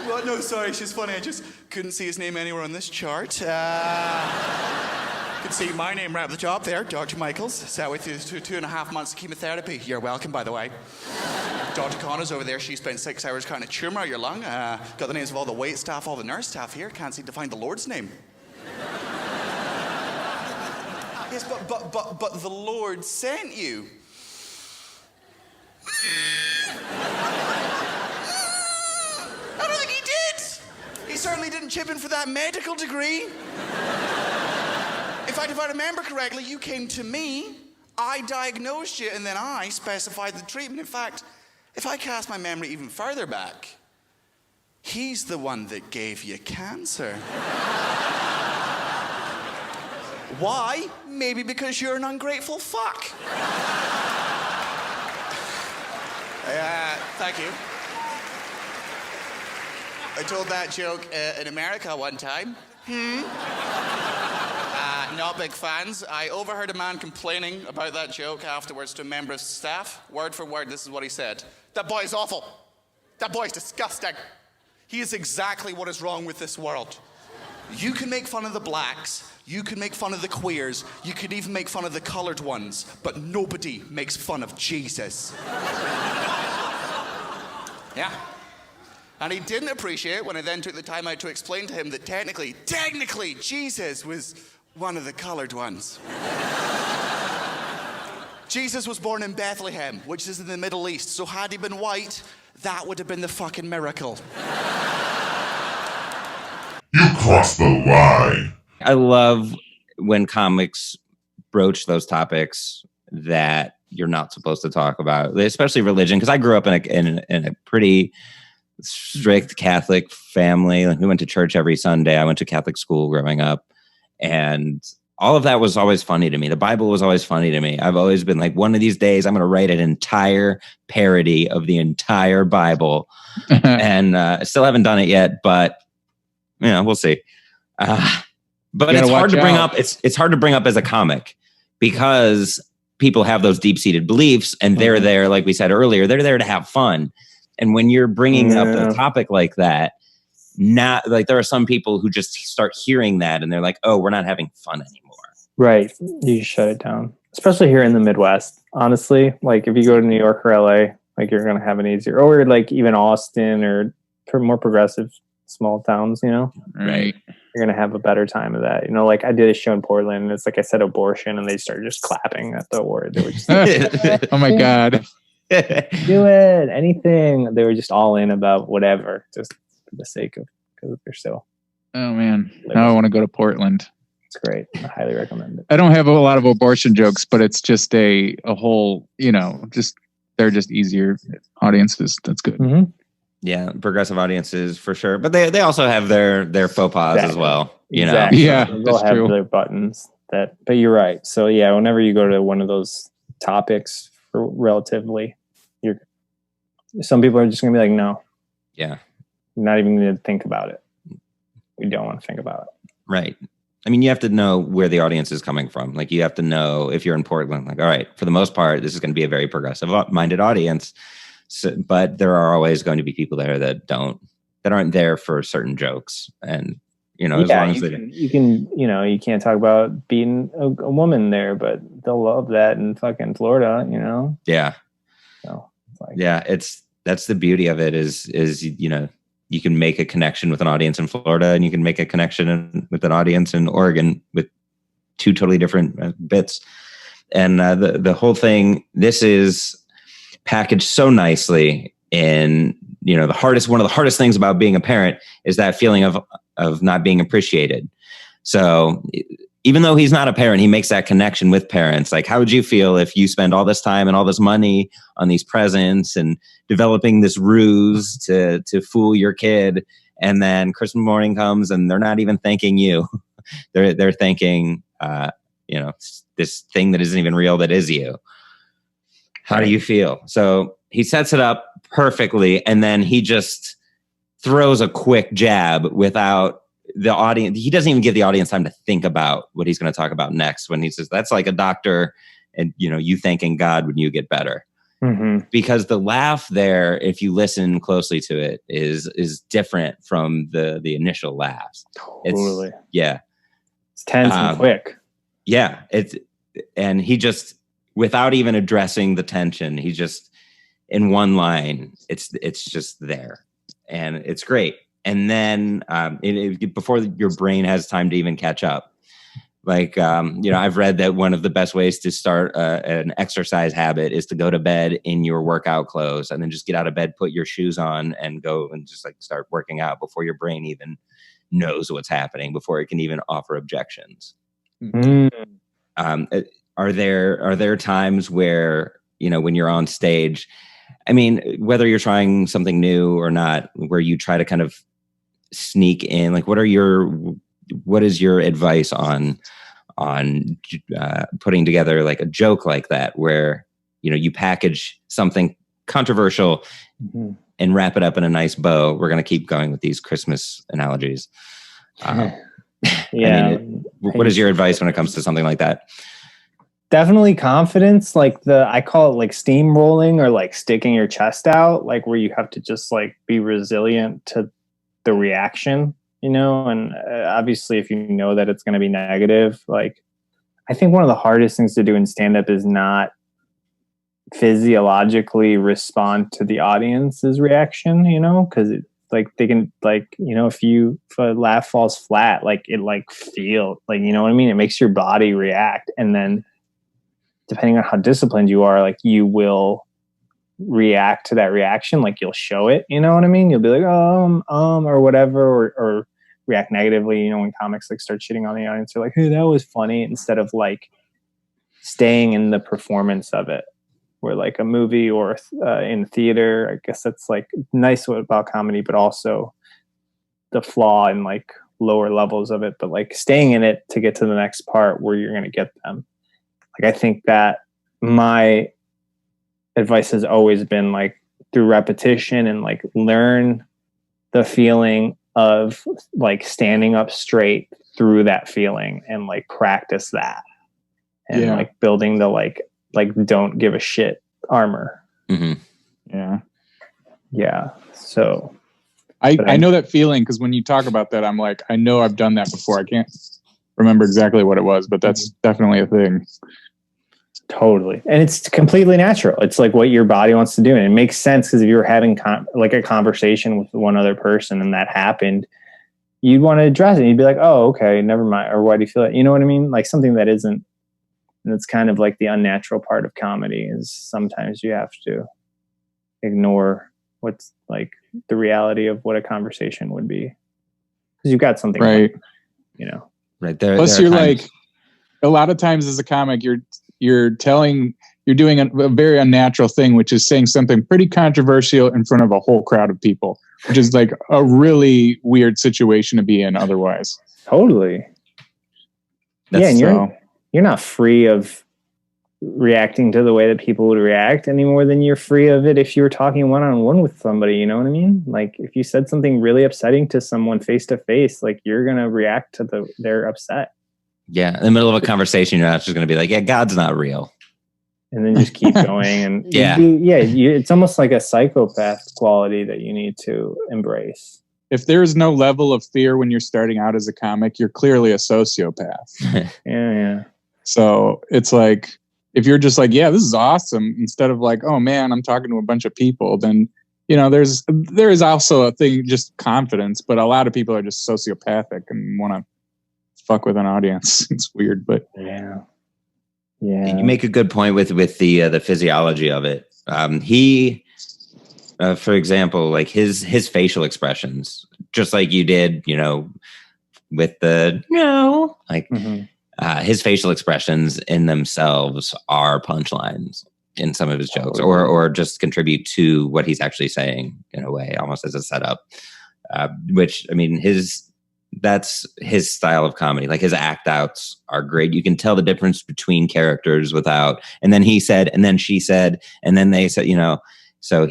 Well, no, sorry, she's funny. I just couldn't see his name anywhere on this chart. You can see my name right at the top there, Dr. Michaels. Sat with you through 2.5 months of chemotherapy. You're welcome, by the way. Dr. Connor's over there. She spent 6 hours cutting a tumor out your lung. Got the names of all the wait staff, all the nurse staff here. Can't seem to find the Lord's name. Yes, but the Lord sent you. I don't think he did. He certainly didn't chip in for that medical degree. In fact, if I remember correctly, you came to me, I diagnosed you, and then I specified the treatment. In fact, if I cast my memory even further back, he's the one that gave you cancer. Why? Maybe because you're an ungrateful fuck. Thank you. I told that joke in America one time. Not big fans. I overheard a man complaining about that joke afterwards to a member of staff. Word for word, this is what he said. That boy is awful. That boy is disgusting. He is exactly what is wrong with this world. You can make fun of the blacks, you can make fun of the queers, you could even make fun of the colored ones, but nobody makes fun of Jesus. Yeah. And he didn't appreciate when I then took the time out to explain to him that technically, Jesus was one of the colored ones. Jesus was born in Bethlehem, which is in the Middle East, so had he been white, that would have been the fucking miracle. You crossed the line. I love when comics broach those topics that you're not supposed to talk about, especially religion, because I grew up in a pretty strict Catholic family. Like, we went to church every Sunday. I went to Catholic school growing up, and all of that was always funny to me. The Bible was always funny to me. I've always been like, one of these days I'm going to write an entire parody of the entire Bible. And I still haven't done it yet, but we'll see. But it's hard to bring up. It's hard to bring up as a comic because people have those deep-seated beliefs, and they're there, like we said earlier, they're there to have fun. And when you're bringing up a topic like that, not like, there are some people who just start hearing that and they're like, oh, we're not having fun anymore. Right. You shut it down, especially here in the Midwest. Honestly, like if you go to New York or LA, like you're going to have an easier, or like even Austin or more progressive small towns, Right. You're going to have a better time of that. Like I did a show in Portland and it's like I said abortion and they started just clapping at the word. They were just like, oh my God. Do it, anything. They were just all in about whatever, just for the sake of, because they're so. Oh man, now I want to go to Portland. It's great. I highly recommend it. I don't have a lot of abortion jokes, but it's just a whole, they're just easier audiences. That's good. Mm-hmm. Yeah, progressive audiences for sure, but they also have their faux pas as well. Exactly. Yeah, they'll have true. their buttons. But you're right. So yeah, whenever you go to one of those topics, for relatively, some people are just gonna be like, no. Yeah. Not even going to think about it. We don't want to think about it. Right. I mean, you have to know where the audience is coming from. Like, you have to know if you're in Portland, like, all right, for the most part, this is going to be a very progressive minded audience. So, but there are always going to be people there that aren't there for certain jokes. And, as long as you can't talk about being a woman there, but they'll love that in fucking Florida, Yeah. So, that's the beauty of it is, you can make a connection with an audience in Florida and you can make a connection with an audience in Oregon with two totally different bits. And the whole thing, this is packaged so nicely in, one of the hardest things about being a parent is that feeling of not being appreciated. So even though he's not a parent, he makes that connection with parents. Like, how would you feel if you spend all this time and all this money on these presents and developing this ruse to fool your kid, and then Christmas morning comes and they're not even thanking you. they're thanking, this thing that isn't even real, that is you. How do you feel? So he sets it up perfectly, and then he just throws a quick jab without the audience. He doesn't even give the audience time to think about what he's going to talk about next, when he says, that's like a doctor and, you thanking God when you get better. Mm-hmm. Because the laugh there, if you listen closely to it, is different from the initial laughs. Totally. It's tense and quick. Yeah. And he just, without even addressing the tension, he just, in one line, it's just there, and it's great. And then before your brain has time to even catch up, like, I've read that one of the best ways to start an exercise habit is to go to bed in your workout clothes, and then just get out of bed, put your shoes on, and go and just like start working out before your brain even knows what's happening, before it can even offer objections. Mm-hmm. Are there times where, when you're on stage, I mean, whether you're trying something new or not, where you try to kind of sneak in, like, what is your advice on putting together like a joke like that, where, you package something controversial, and wrap it up in a nice bow. We're going to keep going with these Christmas analogies. Yeah. What is your advice when it comes to something like that? Definitely confidence. Like I call it like steamrolling, or like sticking your chest out, like where you have to just like be resilient to the reaction, you know? And obviously if you know that it's going to be negative, like I think one of the hardest things to do in stand-up is not physiologically respond to the audience's reaction, you know, because like they can, like, you know, if a laugh falls flat, like it like feel like, you know what I mean, it makes your body react, and then depending on how disciplined you are, like you will react to that reaction, like you'll show it, you know what I mean, you'll be like or whatever, or react negatively, you know, when comics like start shitting on the audience, they're like, hey, that was funny, instead of like staying in the performance of it. Where like a movie or in theater, I guess that's like nice about comedy, but also the flaw in like lower levels of it, but like staying in it to get to the next part where you're going to get them. Like, I think that my advice has always been like through repetition and like learn the feeling of like standing up straight through that feeling and like practice that and like building the like don't give a shit armor. Yeah. So I know that feeling, because when you talk about that, I'm like, I know I've done that before. I can't remember exactly what it was, but that's definitely a thing. Totally. And it's completely natural. It's like what your body wants to do. And it makes sense, because if you were having like a conversation with one other person and that happened, you'd want to address it. You'd be like, oh, okay, never mind. Or why do you feel it? You know what I mean? Like something that isn't. And it's kind of like the unnatural part of comedy, is sometimes you have to ignore what's like the reality of what a conversation would be, because you've got something, right? You know, Right there. Plus, you're like, a lot of times as a comic, you're doing a very unnatural thing, which is saying something pretty controversial in front of a whole crowd of people, which is like a really weird situation to be in otherwise. Totally. And you're not free of reacting to the way that people would react any more than you're free of it if you were talking one-on-one with somebody, you know what I mean? Like if you said something really upsetting to someone face to face, like you're going to react to their upset. Yeah. In the middle of a conversation, you're not just going to be like, yeah, God's not real. And then just keep going. And it's almost like a psychopath quality that you need to embrace. If there is no level of fear when you're starting out as a comic, you're clearly a sociopath. Yeah. So it's like, if you're just like, yeah, this is awesome, instead of like, oh man, I'm talking to a bunch of people, then, you know, there is also a thing, just confidence, but a lot of people are just sociopathic and want to fuck with an audience. It's weird, but yeah. You make a good point with the physiology of it. He, for example, like his facial expressions, just like you did, you know, with the no, like his facial expressions in themselves are punchlines in some of his jokes, or just contribute to what he's actually saying in a way, almost as a setup. Which, I mean, that's his style of comedy. Like his act outs are great. You can tell the difference between characters without, and then he said, and then she said, and then they said, you know, so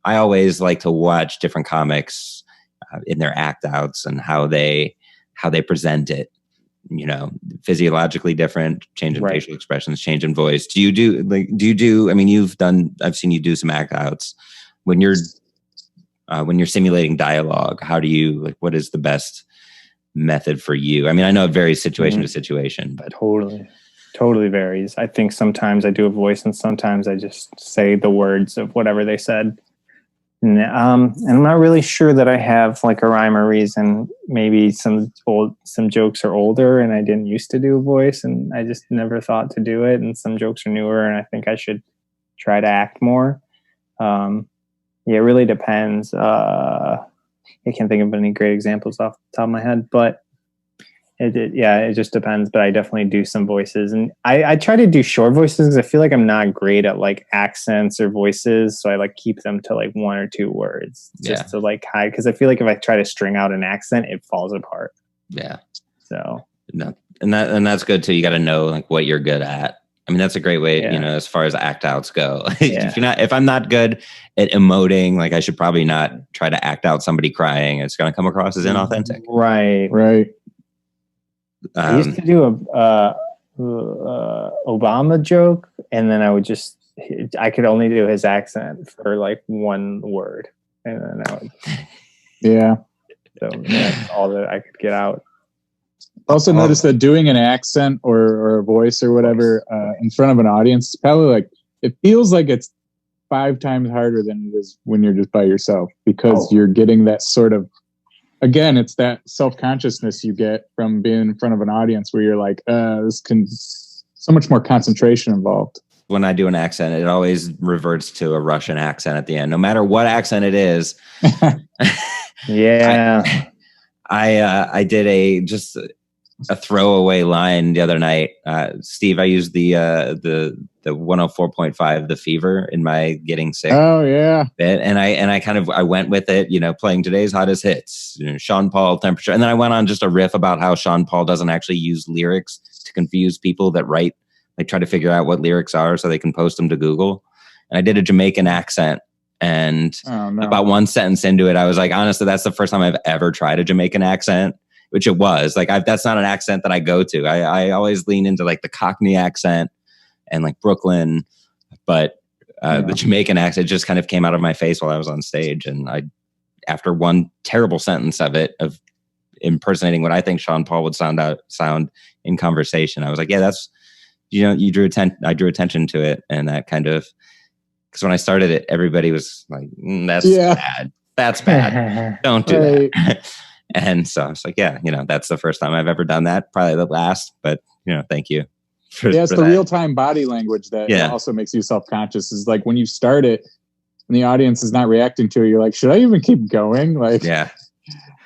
I always like to watch different comics in their act outs and how they present it, you know, physiologically different, change in facial expressions, change in voice. Do you do, I mean, I've seen you do some act outs when you're simulating dialogue. How do you, like, what is the best method for you? I mean, I know it varies situation to situation, but totally varies. I think sometimes I do a voice and sometimes I just say the words of whatever they said. And I'm not really sure that I have like a rhyme or reason. Maybe some jokes are older and I didn't used to do a voice and I just never thought to do it. And some jokes are newer and I think I should try to act more. Yeah, it really depends. I can't think of any great examples off the top of my head, but it just depends. But I definitely do some voices, and I try to do short voices because I feel like I'm not great at like accents or voices, so I like keep them to like one or two words just to like hide. Because I feel like if I try to string out an accent, it falls apart. Yeah. So no, and that's good too. You got to know like what you're good at. I mean, that's a great way, Yeah. as far as act outs go. Yeah. If I'm not good at emoting, like I should probably not try to act out somebody crying. It's going to come across as inauthentic. Right. I used to do a Obama joke, and then I could only do his accent for like one word, and then I would. Yeah. So that's all that I could get out. Also notice that doing an accent or a voice or whatever in front of an audience is probably like, it feels like it's 5 times harder than it is when you're just by yourself, because you're getting that sort of, again, it's that self-consciousness you get from being in front of an audience where you're like, so much more concentration involved. When I do an accent, it always reverts to a Russian accent at the end, no matter what accent it is. Yeah. I did just a throwaway line the other night. Steve, I used the 104.5, The Fever, in my Getting Sick. Oh yeah. bit. And I went with it, playing today's hottest hits, Sean Paul, Temperature. And then I went on just a riff about how Sean Paul doesn't actually use lyrics to confuse people that write, like try to figure out what lyrics are so they can post them to Google. And I did a Jamaican accent. And about one sentence into it, I was like, honestly, that's the first time I've ever tried a Jamaican accent, which it was. Like, that's not an accent that I go to. I always lean into like the Cockney accent and like Brooklyn, but the Jamaican accent just kind of came out of my face while I was on stage. And after one terrible sentence of impersonating what I think Sean Paul would sound in conversation, I was like, yeah, that's, I drew attention to it. And that kind of, because when I started it, everybody was like, that's bad. That's bad. Don't do that. And so I was like, yeah, that's the first time I've ever done that. Probably the last, but thank you. It's the real-time body language that also makes you self-conscious. Is like when you start it and the audience is not reacting to it, you're like, should I even keep going? Like, yeah.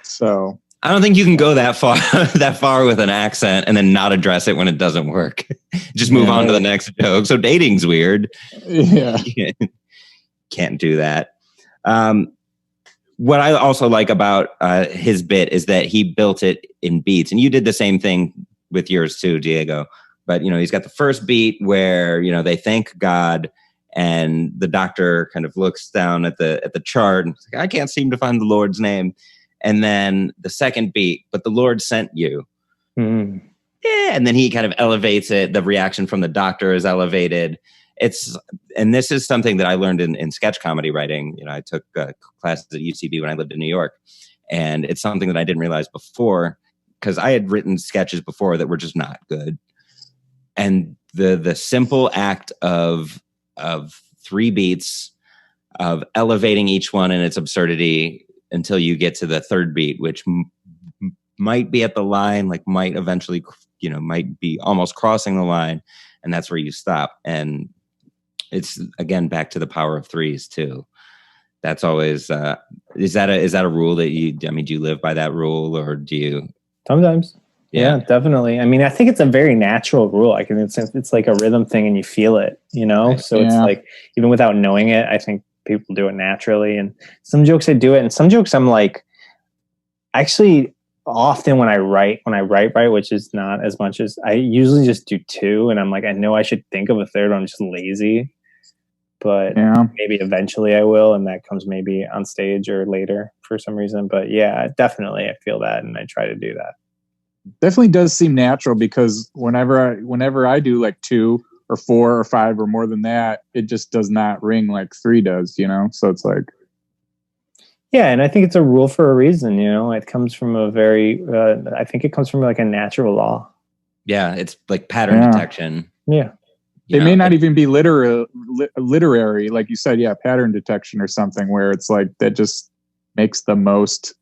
So I don't think you can go that far with an accent and then not address it when it doesn't work. Just move on to the next joke. So dating's weird. Yeah. Can't do that. What I also like about his bit is that he built it in beats, and you did the same thing with yours too, Diego. But he's got the first beat where they thank God, and the doctor kind of looks down at the chart and like, I can't seem to find the Lord's name. And then the second beat, but the Lord sent you. Mm. Yeah, and then he kind of elevates it. The reaction from the doctor is elevated. And this is something that I learned in sketch comedy writing. I took classes at UCB when I lived in New York, and it's something that I didn't realize before, because I had written sketches before that were just not good. And the simple act of 3 beats, of elevating each one in its absurdity until you get to the third beat, which might be at the line, like might eventually, might be almost crossing the line, and that's where you stop. And it's again back to the power of 3s too. That's always is that a rule that do you live by that rule, or do you? Sometimes. Yeah, definitely. I mean, I think it's a very natural rule. Like, it's like a rhythm thing, and you feel it, So it's like, even without knowing it, I think people do it naturally. And some jokes I do it, and some jokes I'm like, actually, often when I write, which is not as much as I usually just do 2, and I'm like, I know I should think of a third, but I'm just lazy. But maybe eventually I will, and that comes maybe on stage or later for some reason. But yeah, definitely I feel that, and I try to do that. Definitely does seem natural, because whenever I do like 2 or 4 or 5 or more than that, it just does not ring like 3 does, So it's like, yeah, and I think it's a rule for a reason. It comes from I think it comes from like a natural law. Yeah, it's like pattern detection. Yeah. It may not even be literary, like you said, pattern detection or something, where it's like that just makes the most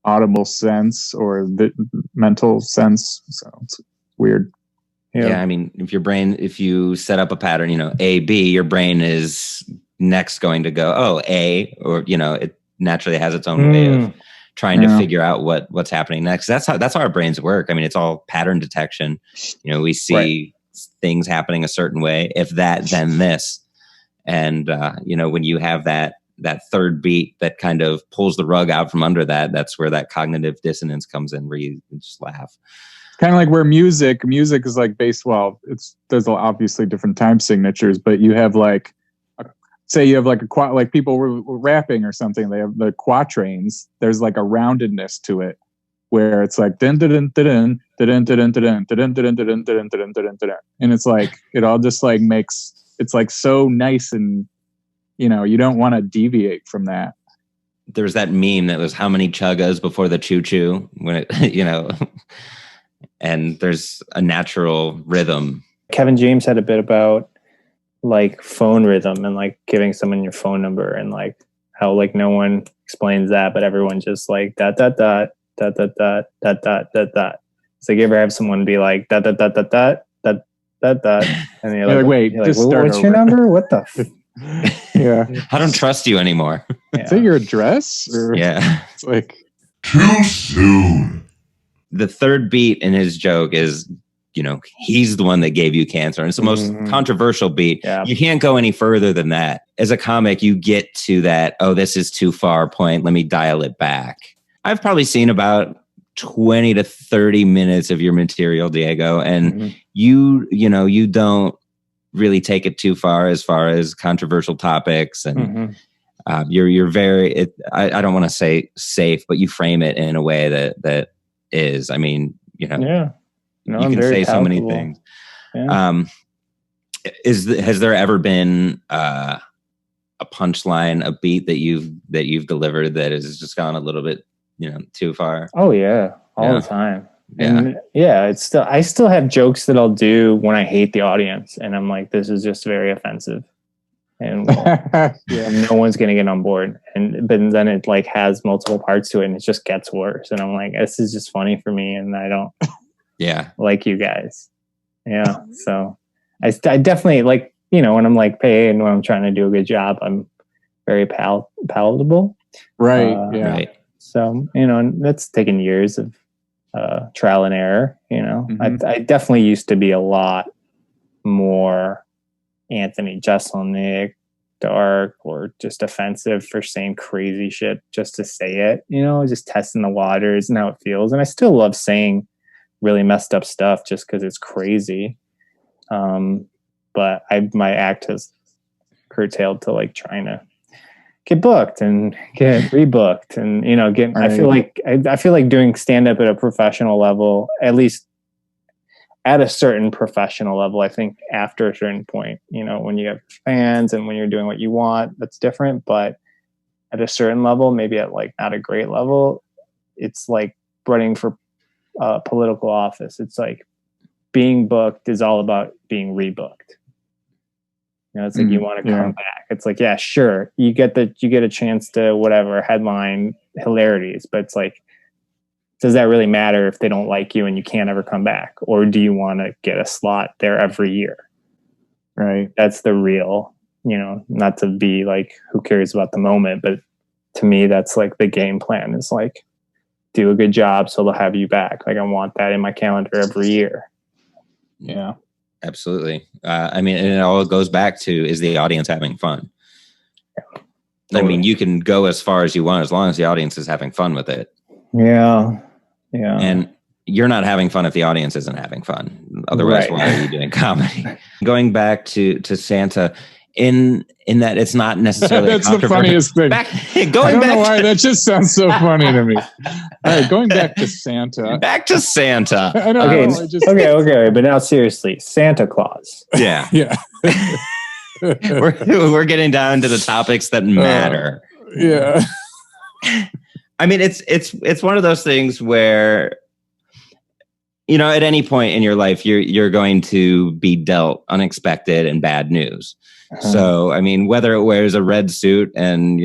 audible sense or the mental sense. So it's weird. Yeah, I mean, if you set up a pattern, A, B, your brain is next going to go, oh, A, or, it naturally has its own way of trying to figure out what's happening next. That's how our brains work. I mean, it's all pattern detection. We see things happening a certain way. If that, then this. And, when you have that that third beat that kind of pulls the rug out from under that. That's where that cognitive dissonance comes in, where you just laugh. Kind of like where music is like based. Well, there's obviously different time signatures, but you have like, say you have like like people were rapping or something. They have the quatrains. There's like a roundedness to it, where it's like dun dun dun dun dun dun dun dun dun dun dun dun dun dun dun, and it's like it all just like makes it's like so nice, and you don't want to deviate from that. There's that meme that was how many chuggas before the choo choo when it and there's a natural rhythm. Kevin James had a bit about like phone rhythm and like giving someone your phone number and like how like no one explains that, but everyone just like dot dot dot dot dot dot dot dot dot dot. So you ever have someone be like dot dot dot dot dot dot dot dot, and you're like, wait, just start what's over. your number? What the? Yeah, I don't trust you anymore. Is that your address? Or Yeah, it's like Too soon. the third beat in his joke is, he's the one that gave you cancer. And it's the most controversial beat. Yeah. You can't go any further than that. As a comic, you get to that, oh, this is too far point. Let me dial it back. I've probably seen about 20 to 30 minutes of your material, Diego. And you don't really take it too far as controversial topics. And you're very, I don't want to say safe, but you frame it in a way that is, I mean, Yeah. No, you I'm can very say so many palatable. things. Yeah. Has there ever been a punchline, a beat that you've delivered that has just gone a little bit, too far? Oh yeah, all Yeah. the time. Yeah. And I still have jokes that I'll do when I hate the audience, and I'm like, this is just very offensive, and no one's gonna get on board. But then it like has multiple parts to it, and it just gets worse. And I'm like, this is just funny for me, and I don't like you guys. Yeah, so I definitely like when I'm like paid and when I'm trying to do a good job, I'm very palatable. right. Right. So that's taken years of trial and error. Mhm. I definitely used to be a lot more Anthony Jeselnik, dark, or just offensive for saying crazy shit just to say it. Just testing the waters and how it feels. And I still love saying really messed up stuff just because it's crazy. But my act has curtailed to like trying to get booked and get rebooked and I feel like doing stand up at a professional level, at least at a certain professional level. I think after a certain point, when you have fans and when you're doing what you want, that's different. But at a certain level, maybe at like not a great level, it's like running for political office. It's like being booked is all about being rebooked. It's like you want to come back. It's like, yeah, sure, you get a chance to whatever headline hilarities, but it's like, does that really matter if they don't like you and you can't ever come back? Or do you want to get a slot there every year? Right. That's the real, not to be like, who cares about the moment, but to me, that's like the game plan is like, do a good job so they'll have you back. Like I want that in my calendar every year. Yeah. Absolutely. I mean, and it all goes back to, is the audience having fun? I mean, you can go as far as you want as long as the audience is having fun with it. Yeah. And you're not having fun if the audience isn't having fun. Otherwise, why are you doing comedy? Going back to Santa, in that it's not necessarily that's the funniest thing. I don't know why that just sounds so funny to me. All right, going back to Santa. Back to Santa. I don't know. Okay, but now seriously, Santa Claus. Yeah. Yeah. we're getting down to the topics that matter. Yeah. I mean, it's one of those things where, at any point in your life, you're going to be dealt unexpected and bad news. So, I mean, whether it wears a red suit and,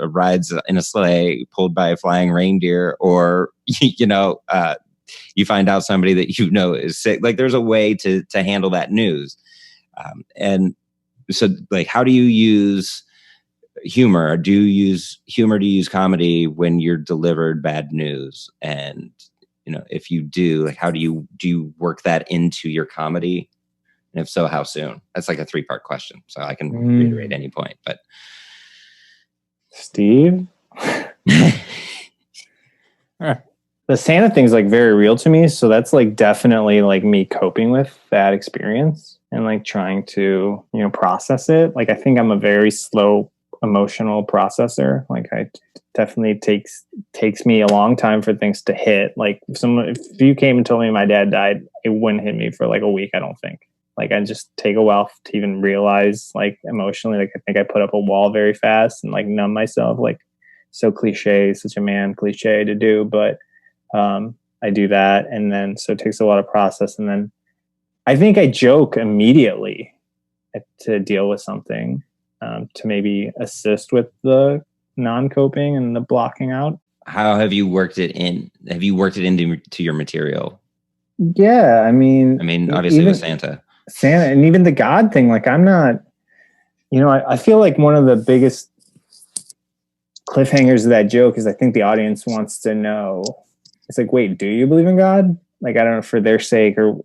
rides in a sleigh pulled by a flying reindeer, or, you find out somebody that is sick, like there's a way to handle that news. And so, like, how do you use humor? Do you use humor to use comedy when you're delivered bad news? And, if you do, like, how do you work that into your comedy? And if so, how soon? That's like a 3-part question. So I can reiterate any point, but Steve? The Santa thing's like very real to me. So that's like definitely like me coping with that experience and like trying to, process it. Like I think I'm a very slow emotional processor. Like I definitely takes me a long time for things to hit. Like if you came and told me my dad died, it wouldn't hit me for like a week, I don't think. Like I just take a while to even realize like emotionally, like I think I put up a wall very fast and like numb myself, like so cliche, such a man cliche to do, but I do that. And then, so it takes a lot of process. And then I think I joke immediately to deal with something, to maybe assist with the non-coping and the blocking out. How have you worked it in? Have you worked it into your material? Yeah. I mean, obviously with Santa and even the God thing, like I'm not, I feel like one of the biggest cliffhangers of that joke is I think the audience wants to know. It's like, wait, do you believe in God? Like, I don't know, for their sake, or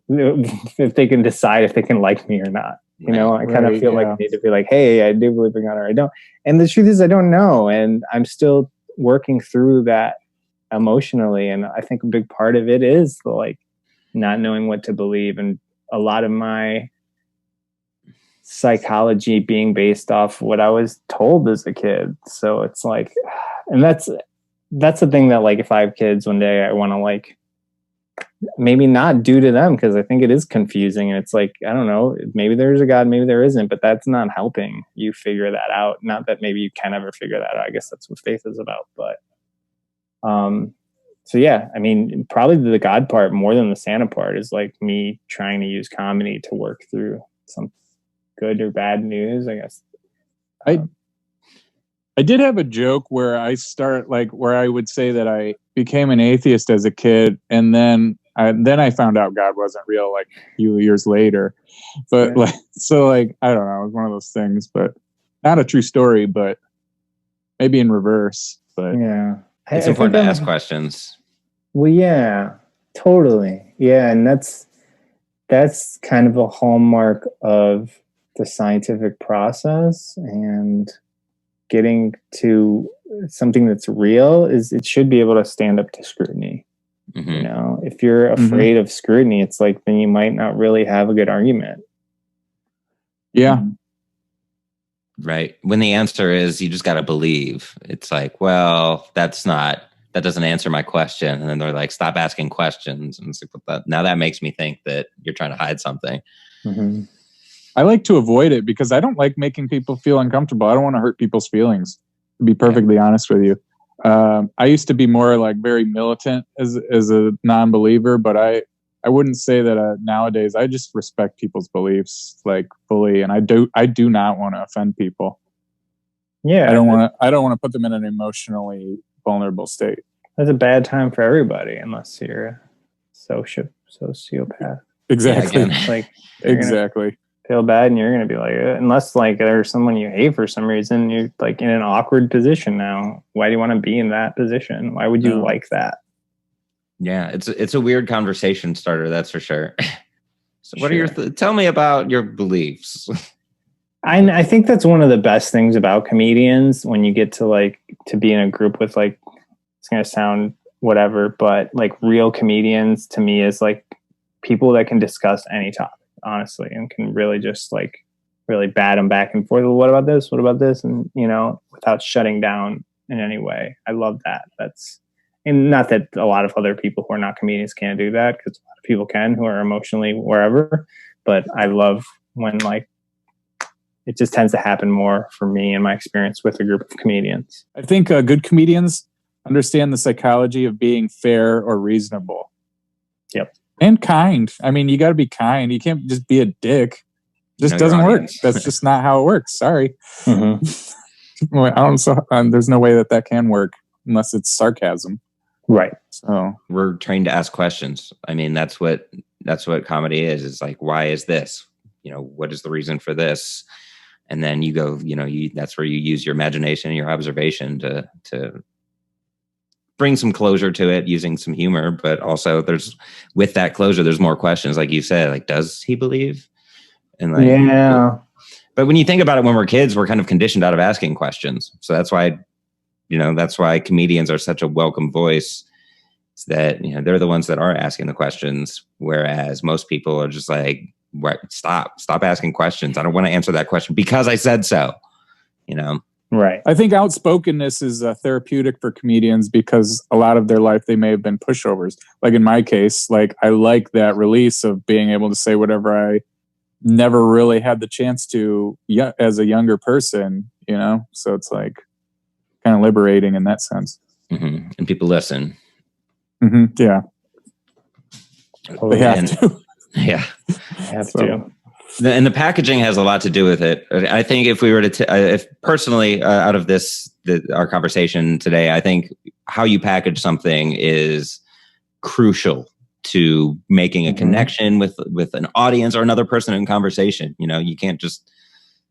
if they can decide if they can like me or not. I kind of feel like I need to be like, hey, I do believe in God or I don't. And the truth is I don't know. And I'm still working through that emotionally. And I think a big part of it is the like not knowing what to believe. And a lot of my psychology being based off what I was told as a kid. So it's like, and that's the thing that like if I have kids one day, I want to like maybe not do to them, because I think it is confusing. And it's like, I don't know, maybe there's a God, maybe there isn't, but that's not helping you figure that out. Not that maybe you can ever figure that out. I guess that's what faith is about. But so yeah, I mean, probably the God part more than the Santa part is like me trying to use comedy to work through some good or bad news, I guess. I did have a joke where where I would say that I became an atheist as a kid, and then I found out God wasn't real like a few years later. But I don't know, it was one of those things, but not a true story, but maybe in reverse. But yeah, it's important to ask questions. Well, yeah, totally. Yeah, and that's kind of a hallmark of the scientific process, and getting to something that's real is it should be able to stand up to scrutiny. Mm-hmm. If you're afraid of scrutiny, it's like, then you might not really have a good argument. Yeah. Right. When the answer is you just got to believe, it's like, well, that doesn't answer my question. And then they're like, stop asking questions. And it's like, now that makes me think that you're trying to hide something. Mm-hmm. I like to avoid it because I don't like making people feel uncomfortable. I don't want to hurt people's feelings, to be perfectly honest with you. I used to be more like very militant as a non-believer, but I wouldn't say that nowadays. I just respect people's beliefs like fully, and I do not want to offend people. Yeah, I don't want to put them in an emotionally vulnerable state. That's a bad time for everybody, unless you're a sociopath. Exactly. Yeah, exactly. Feel bad, and you're going to be like, unless like there's someone you hate for some reason, you're like in an awkward position now. Why do you want to be in that position? Why would you like that? Yeah, it's a weird conversation starter, that's for sure. So what are your tell me about your beliefs? I think that's one of the best things about comedians, when you get to be in a group with like, it's going to sound whatever, but like real comedians to me is like people that can discuss any topic, honestly, and can really just like really bat them back and forth. Well, what about this? What about this? And, without shutting down in any way. I love that. And not that a lot of other people who are not comedians can't do that, because a lot of people can who are emotionally wherever, but I love when like it just tends to happen more for me in my experience with a group of comedians. I think good comedians understand the psychology of being fair or reasonable. Yep. And kind. I mean, you got to be kind. You can't just be a dick. It just doesn't work. That's just not how it works. Sorry. Mm-hmm. I don't. There's no way that can work unless it's sarcasm. Right. So we're trained to ask questions. I mean, that's what comedy is. It's like, why is this? What is the reason for this? And then you go, that's where you use your imagination and your observation to bring some closure to it using some humor. But also with that closure, there's more questions. Like you said, like, does he believe? And like, yeah. But when you think about it, when we're kids, we're kind of conditioned out of asking questions. So that's why That's why comedians are such a welcome voice. Is that they're the ones that are asking the questions, whereas most people are just like, stop asking questions. I don't want to answer that question because I said so. Right. I think outspokenness is therapeutic for comedians because a lot of their life they may have been pushovers. Like in my case, like I like that release of being able to say whatever I never really had the chance to as a younger person, So it's like kind of liberating in that sense. Mm-hmm. And people listen. Mm-hmm. Yeah. They have to. Yeah. Have to. And the packaging has a lot to do with it. I think if we were to, if personally, out of our conversation today, I think how you package something is crucial to making a connection with an audience or another person in conversation. You can't just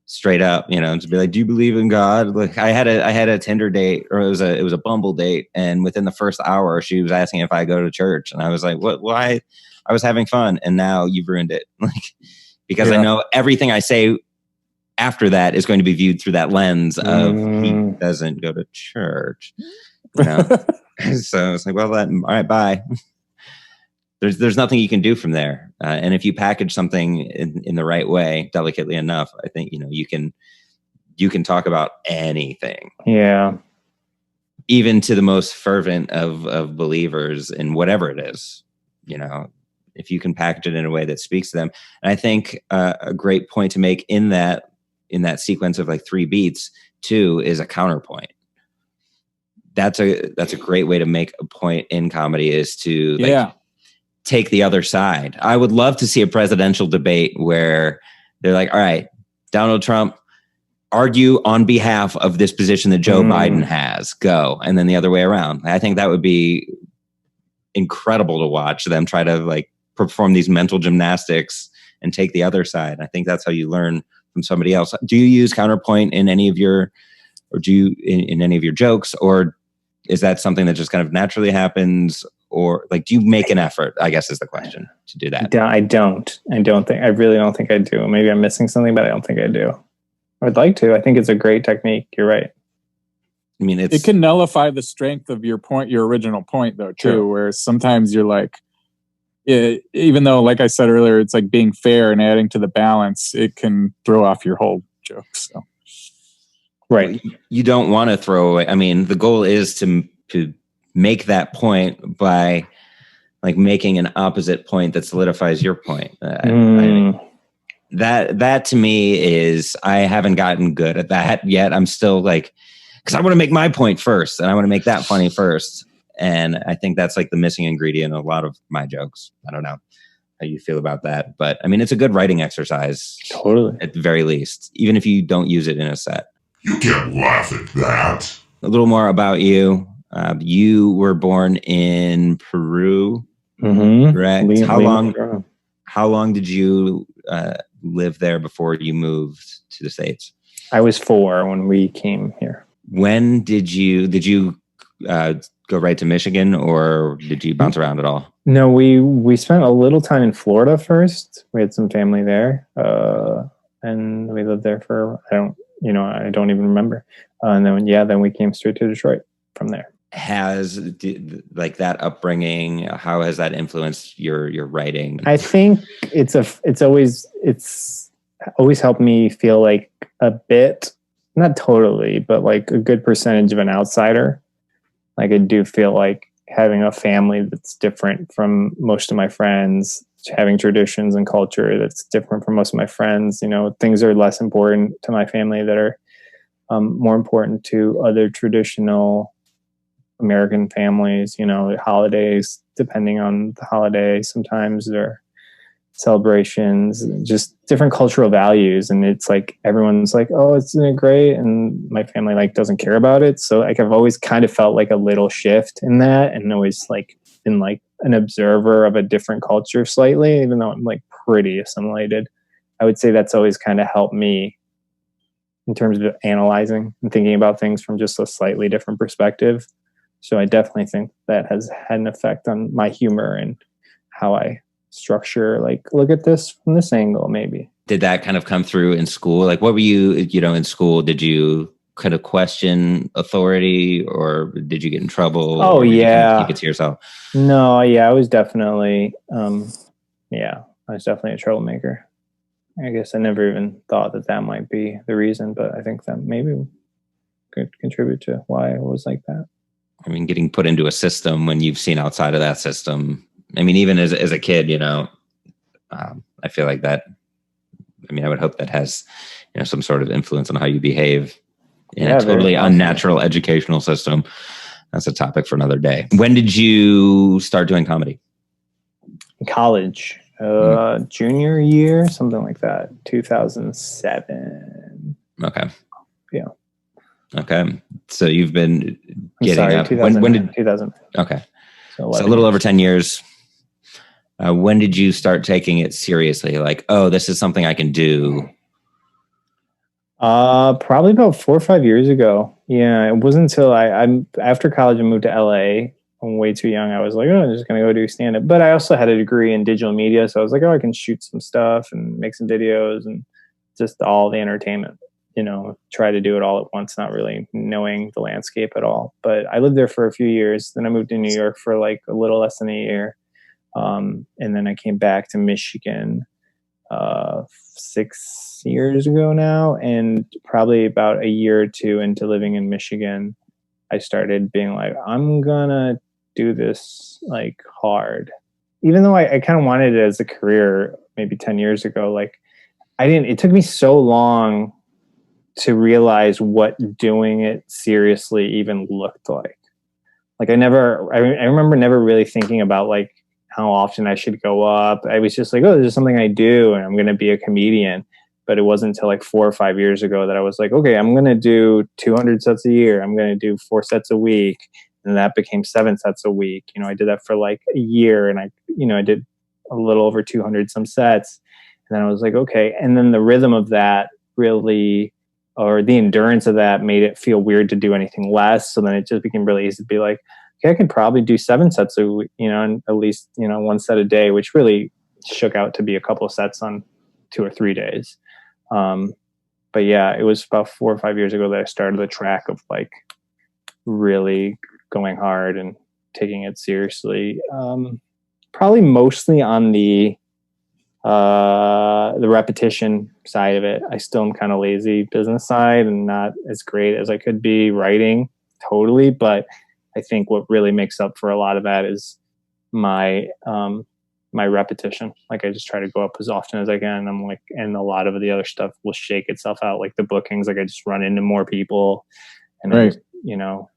straight up, to be like, do you believe in God? Like I had a Tinder date, or it was a Bumble date. And within the first hour, she was asking if I go to church. And I was like, what, why? I was having fun. And now you've ruined it. Because I know everything I say after that is going to be viewed through that lens of he doesn't go to church. So it's like, well, all right, bye. There's nothing you can do from there. And if you package something in the right way, delicately enough, I think, you can talk about anything. Yeah. Even to the most fervent of believers in whatever it is, if you can package it in a way that speaks to them. And I think a great point to make in that sequence of like 3 beats too is a counterpoint. That's a great way to make a point in comedy, is to take the other side. I would love to see a presidential debate where they're like, all right, Donald Trump, argue on behalf of this position that Joe Biden has, go. And then the other way around. I think that would be incredible to watch them try to like perform these mental gymnastics and take the other side. I think that's how you learn from somebody else. Do you use counterpoint in any of your jokes, or is that something that just kind of naturally happens, or like, do you make an effort, I guess is the question, to do that? I really don't think I do. Maybe I'm missing something, but I don't think I do. I would like to. I think it's a great technique. You're right. I mean, it can nullify the strength of your original point though, too, True. where sometimes you're like, even though, like I said earlier, it's like being fair and adding to the balance, it can throw off your whole joke. So, right. You don't want to throw away. I mean, the goal is to make that point by like making an opposite point that solidifies your point. That to me is, I haven't gotten good at that yet. I'm still like, because I want to make my point first, and I want to make that funny first. And I think that's like the missing ingredient in a lot of my jokes. I don't know how you feel about that, but I mean, it's a good writing exercise. Totally. At the very least, even if you don't use it in a set. You can't laugh at that. A little more about you. You were born in Peru, correct? How long did you live there before you moved to the States? I was 4 when we came here. When did you go right to Michigan, or did you bounce around at all? No, we spent a little time in Florida first. We had some family there, and we lived there for I don't even remember. And then we came straight to Detroit from there. Like that upbringing, how has that influenced your writing? I think it's always helped me feel like a bit, not totally, but like a good percentage of an outsider. Like I do feel like having a family that's different from most of my friends, having traditions and culture that's different from most of my friends. Things are less important to my family that are more important to other traditional American families. Holidays, depending on the holiday, sometimes they're celebrations, just different cultural values. And it's like, everyone's like, oh, isn't it great? And my family like doesn't care about it. So like, I've always kind of felt like a little shift in that, and always like been like an observer of a different culture slightly, even though I'm like pretty assimilated. I would say that's always kind of helped me in terms of analyzing and thinking about things from just a slightly different perspective. So I definitely think that has had an effect on my humor and how I structure, like, look at this from this angle, maybe. Did that kind of come through in school? Like, what were you in school? Did you kind of question authority, or did you get in trouble? Oh, or did you kind yeah. of keep it to yourself? No, yeah, I was definitely, I was definitely a troublemaker. I guess I never even thought that might be the reason, but I think that maybe could contribute to why I was like that. I mean, getting put into a system when you've seen outside of that system. I mean, even as a kid, I feel like that. I mean, I would hope that has, some sort of influence on how you behave in a totally unnatural educational system. That's a topic for another day. When did you start doing comedy? In college, junior year, something like that, 2007. Okay. Yeah. Okay. So you've been getting up. 2000. Okay. So a little over 10 years. When did you start taking it seriously? Like, oh, this is something I can do. Probably about 4 or 5 years ago. Yeah. It wasn't until I'm after college, I moved to LA. I'm way too young. I was like, I'm just going to go do stand up. But I also had a degree in digital media. So I was like, I can shoot some stuff and make some videos and just all the entertainment, try to do it all at once, not really knowing the landscape at all. But I lived there for a few years. Then I moved to New York for like a little less than a year. And then I came back to Michigan 6 years ago now. And probably about a year or two into living in Michigan, I started being like, I'm going to do this like hard. Even though I kind of wanted it as a career maybe 10 years ago, like it took me so long to realize what doing it seriously even looked like. Like I remember never really thinking about like how often I should go up. I was just like, oh, this is something I do and I'm going to be a comedian. But it wasn't until like 4 or 5 years ago that I was like, okay, I'm going to do 200 sets a year. I'm going to do 4 sets a week. And that became 7 sets a week. I did that for like a year and I did a little over 200 some sets. And then I was like, okay. And then the rhythm of that really, or the endurance of that made it feel weird to do anything less. So then it just became really easy to be like, okay, I could probably do 7 sets a week, and at least, 1 set a day, which really shook out to be a couple of sets on 2 or 3 days. But yeah, it was about 4 or 5 years ago that I started the track of like really going hard and taking it seriously. Probably mostly on the repetition side of it. I still am kind of lazy business side and not as great as I could be writing totally. But I think what really makes up for a lot of that is my repetition. Like I just try to go up as often as I can. I'm like, and a lot of the other stuff will shake itself out. Like the bookings, like I just run into more people and right.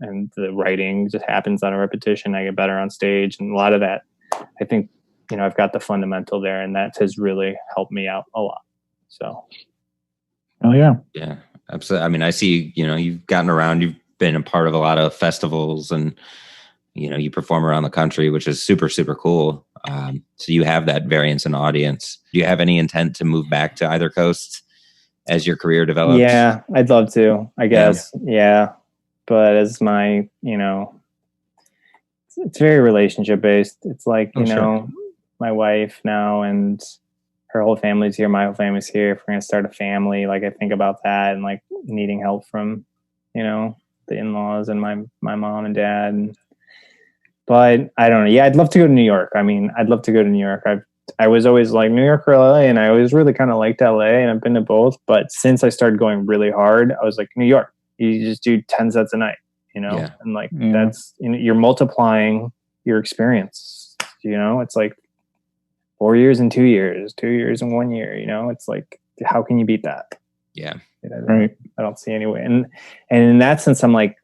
And the writing just happens on a repetition. I get better on stage and a lot of that, I think, I've got the fundamental there and that has really helped me out a lot. So. Oh yeah. Yeah, absolutely. I mean, I see, you've gotten around, you've been a part of a lot of festivals and, you perform around the country, which is super, super cool. So you have that variance in audience. Do you have any intent to move back to either coast as your career develops? Yeah, I'd love to, I guess. Yeah. But as my, it's very relationship based. It's like, sure. My wife now and her whole family's here. My whole family's here. If we're going to start a family, like I think about that and like needing help from, the in-laws and my mom and dad. But I don't know. Yeah, I'd love to go to New York. I mean, I'd love to go to New York. I was always like New York or LA, and I always really kind of liked LA, and I've been to both. But since I started going really hard, I was like, New York. You just do 10 sets a night, and like that's you're multiplying your experience. It's like 4 years and 2 years, 2 years and 1 year. It's like how can you beat that? Yeah, right. I don't see any way. And in that sense, I'm like,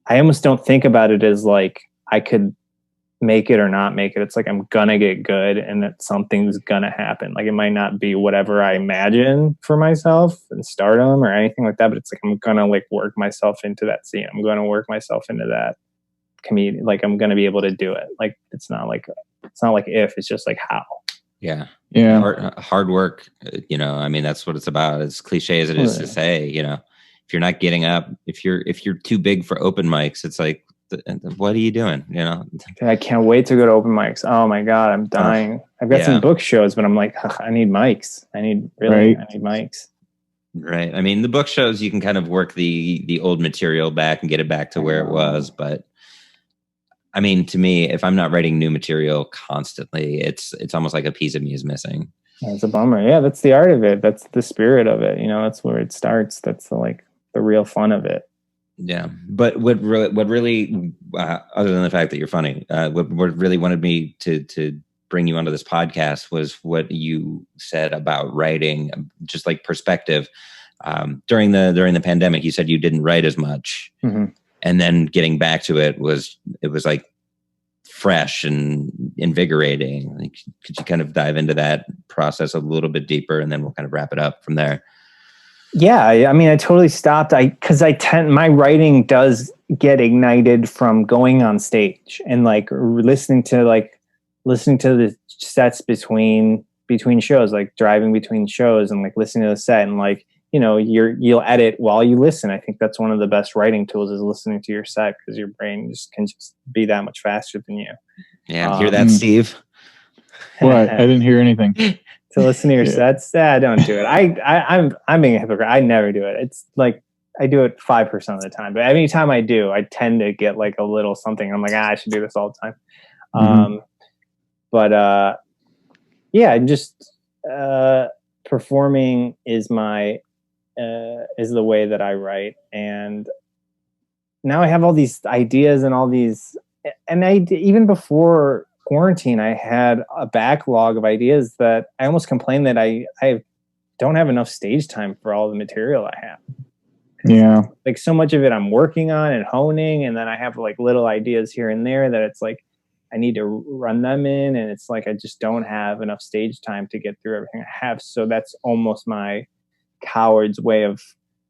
I almost don't think about it as like I could make it or not make it. It's like I'm gonna get good and that something's gonna happen. Like it might not be whatever I imagine for myself and stardom or anything like that, but it's like I'm gonna like work myself into that scene. I'm gonna work myself into that comedian. Like I'm gonna be able to do it. Like it's not like if, it's just like how. Yeah. Yeah. Hard work, I mean, that's what it's about. As cliche as it is to say, if you're not getting up, if you're too big for open mics, it's like, what are you doing? I can't wait to go to open mics. Oh my God, I'm dying. I've got some book shows, but I'm like, I need mics. I need mics. Right. I mean, the book shows you can kind of work the old material back and get it back to where it was. But I mean, to me, if I'm not writing new material constantly, it's almost like a piece of me is missing. That's a bummer. Yeah, that's the art of it. That's the spirit of it. That's where it starts. That's the real fun of it. Yeah. But what really, other than the fact that you're funny, what really wanted me to bring you onto this podcast was what you said about writing, just like perspective. During the pandemic, you said you didn't write as much, and then getting back to it was like fresh and invigorating. Like, could you kind of dive into that process a little bit deeper, and then we'll kind of wrap it up from there? Yeah, I mean, I totally stopped. Because my writing does get ignited from going on stage and listening to the sets between shows, like driving between shows and listening to the set and you'll edit while you listen. I think that's one of the best writing tools is listening to your set, because your brain can be that much faster than you. Yeah, hear that, Steve? What? I didn't hear anything. To listen to your sets, don't do it. I'm being a hypocrite. I never do it. It's I do it 5% of the time, but any time I do, I tend to get a little something. I'm I should do this all the time. But just performing is is the way that I write. And now I have all these ideas and all these, and even before quarantine, I had a backlog of ideas that I almost complained that I don't have enough stage time for all the material I have. Yeah. So much of it I'm working on and honing, and then I have little ideas here and there that it's I need to run them in, and it's I just don't have enough stage time to get through everything I have. So that's almost my coward's way of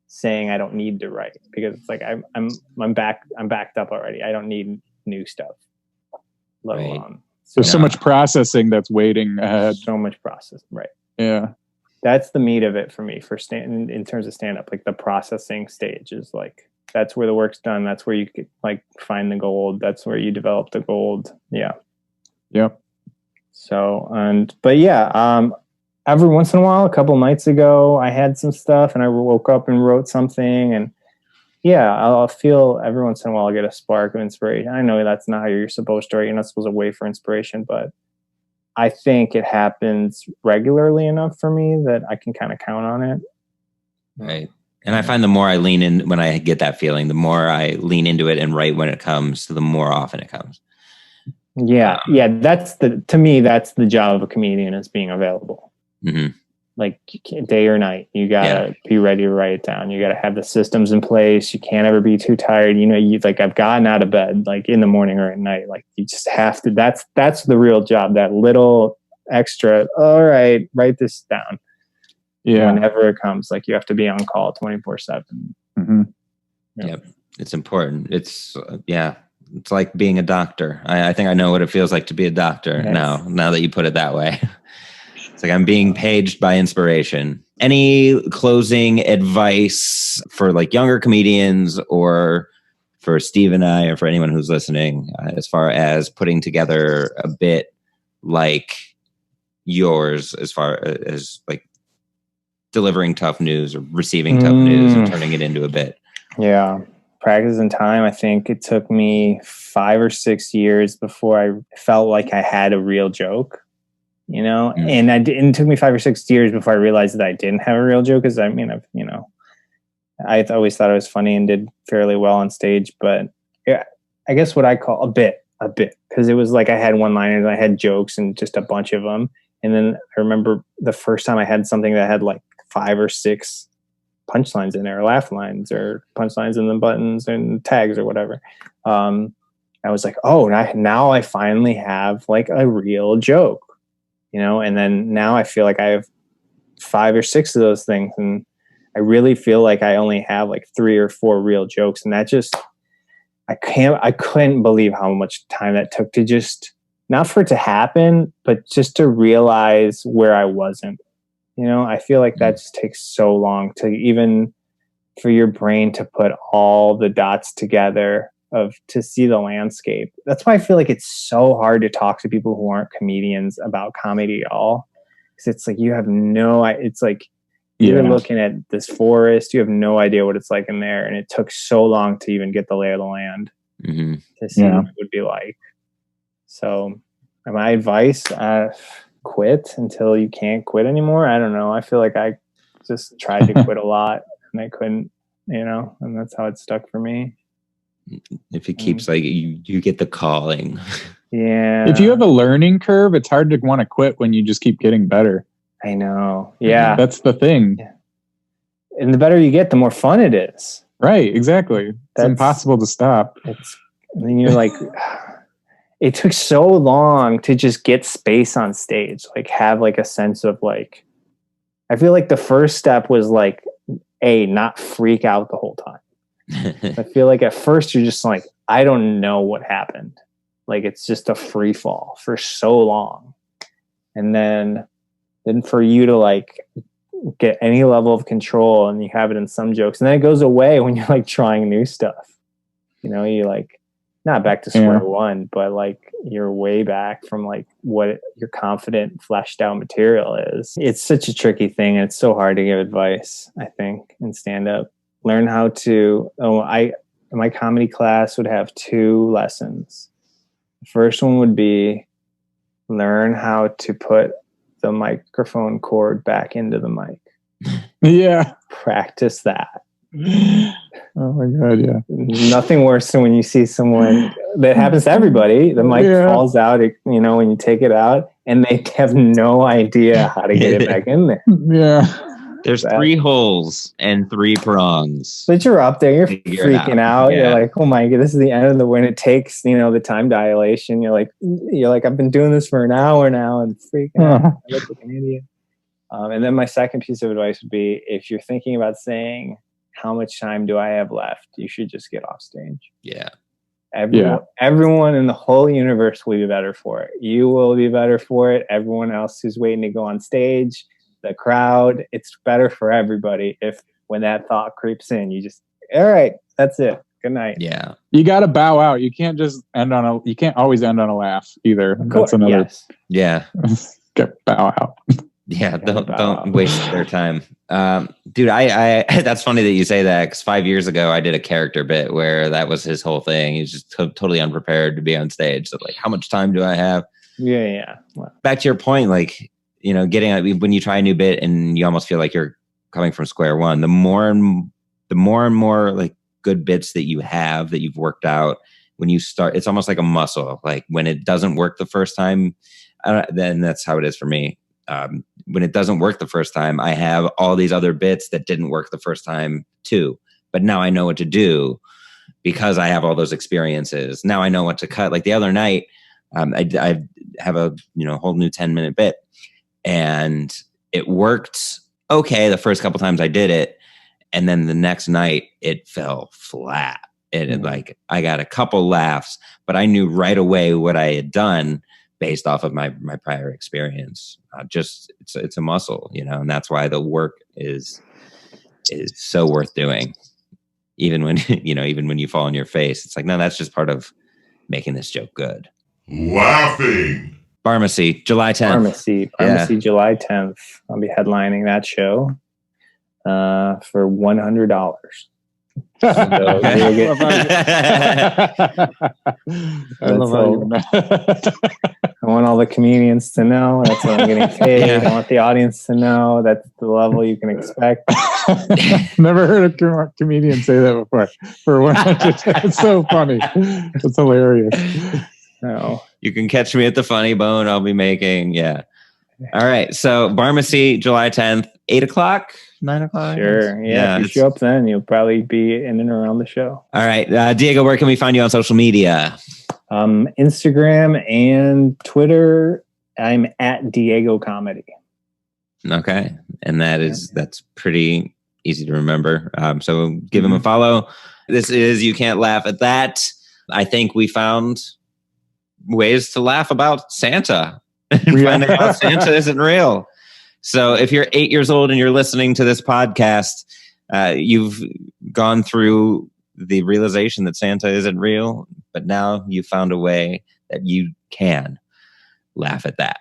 saying I don't need to write, because it's I'm backed up already. I don't need new stuff. Let alone. There's so much processing that's waiting ahead. So much process, right? Yeah. That's the meat of it for me in terms of stand-up. The processing stage is that's where the work's done. That's where you could find the gold. That's where you develop the gold. Yeah. Yep. So, every once in a while, a couple nights ago, I had some stuff and I woke up and wrote something, and I'll feel every once in a while I'll get a spark of inspiration. I know that's not how you're supposed to write. You're not supposed to wait for inspiration, but I think it happens regularly enough for me that I can kind of count on it. Right. And I find the more I lean in, when I get that feeling, the more I lean into it and write when it comes, the more often it comes. Yeah. To me, that's the job of a comedian, is being available. Mm-hmm. Day or night, you gotta be ready to write it down. You gotta have the systems in place. You can't ever be too tired. I've gotten out of bed in the morning or at night. You just have to. That's the real job. That little extra. All right, write this down. Yeah. Whenever it comes, you have to be on call 24/7. Mm-hmm. Yep, it's important. It's it's like being a doctor. I think I know what it feels like to be a doctor now that you put it that way. It's I'm being paged by inspiration. Any closing advice for younger comedians, or for Steve and I, or for anyone who's listening, as far as putting together a bit like yours, as far as delivering tough news or receiving tough news and turning it into a bit? Yeah. Practice and time. I think it took me 5 or 6 years before I felt like I had a real joke. And it took me 5 or 6 years before I realized that I didn't have a real joke. Because I always thought I was funny and did fairly well on stage, but I guess what I call a bit, because it was I had one-liners, I had jokes and just a bunch of them. And then I remember the first time I had something that had 5 or 6 punchlines in there, or laugh lines, or punchlines and then buttons and tags or whatever. I was now I finally have a real joke. And then now I feel I have 5 or 6 of those things, and I really feel I only have 3 or 4 real jokes, and that just I couldn't believe how much time that took to just, not for it to happen, but just to realize where I wasn't. I feel that just takes so long to even for your brain to put all the dots together to see the landscape. That's why I feel it's so hard to talk to people who aren't comedians about comedy at all. Because it's you have no, it's You're looking at this forest. You have no idea what it's like in there. And it took so long to even get the lay of the land to see what it would be like. So my advice, quit until you can't quit anymore. I don't know. I feel like I just tried to quit a lot and I couldn't, and that's how it stuck for me. If it keeps like you get the calling. Yeah. If you have a learning curve, it's hard to want to quit when you just keep getting better. I know. Yeah. That's the thing. Yeah. And the better you get, the more fun it is. Right. Exactly. It's impossible to stop. And then you're like, it took so long to just get space on stage, like have like a sense of like, I feel like the first step was like, not freak out the whole time. I feel like at first you're just like, I don't know what happened. Like it's just a free fall for so long. And then for you to like get any level of control and you have it in some jokes and then it goes away when you're like trying new stuff. You like not back to square one, but like you're way back from like what your confident fleshed out material is. It's such a tricky thing. And it's so hard to give advice, I think, in stand up. Learn how to, my comedy class would have 2 lessons. The first one would be learn how to put the microphone cord back into the mic. Yeah. Practice that. Oh my God, yeah. Nothing worse than when you see someone, that happens to everybody, the mic falls out, when you take it out, and they have no idea how to get it back in there. Yeah. There's 3 holes and 3 prongs. But you're up there, you're freaking out. Yeah. You're like, oh my God, this is the end of the, when it takes, the time dilation. You're like, I've been doing this for an hour now and freaking out. I look like an idiot. And then my second piece of advice would be, if you're thinking about saying, how much time do I have left? You should just get off stage. Yeah. Everyone in the whole universe will be better for it. You will be better for it. Everyone else who's waiting to go on stage, the crowd, it's better for everybody if when that thought creeps in, you just, all right, that's it. Good night. Yeah. You got to bow out. You can't just you can't always end on a laugh either. That's another. Yes. Yeah. Bow out. Yeah. Don't waste their time. Dude, I that's funny that you say that, because 5 years ago I did a character bit where that was his whole thing. He's just totally unprepared to be on stage. So like, how much time do I have? Yeah. Well, back to your point, like, when you try a new bit and you almost feel like you're coming from square one, the more and more like good bits that you have that you've worked out, when you start, it's almost like a muscle. Like when it doesn't work the first time, then that's how it is for me. When it doesn't work the first time, I have all these other bits that didn't work the first time too. But now I know what to do because I have all those experiences. Now I know what to cut. Like the other night, I have a whole new 10-minute bit, and it worked okay the first couple times I did it, and then the next night it fell flat. Like I got a couple laughs, but I knew right away what I had done based off of my prior experience. It's a muscle, and that's why the work is so worth doing. Even when you fall on your face, it's like, no, that's just part of making this joke good. Laughing. Pharmacy, July 10th. Pharmacy, July 10th. I'll be headlining that show for $100. So I love how you I want all the comedians to know that's what I'm getting paid. Yeah. I want the audience to know that's the level you can expect. Never heard a comedian say that before. For 100, it's so funny. It's hilarious. No. You can catch me at the Funny Bone. I'll be making, yeah. All right. So Pharmacy, July 10th, 8 o'clock, 9 o'clock. Sure. Yeah. If you show up then, you'll probably be in and around the show. All right. Diego, where can we find you on social media? Instagram and Twitter. I'm at Diego Comedy. Okay. And that's pretty easy to remember. So give him a follow. This is You Can't Laugh at That. I think we found ways to laugh about Santa. Finding out Santa isn't real. So if you're 8 years old and you're listening to this podcast, you've gone through the realization that Santa isn't real, but now you found a way that you can laugh at that.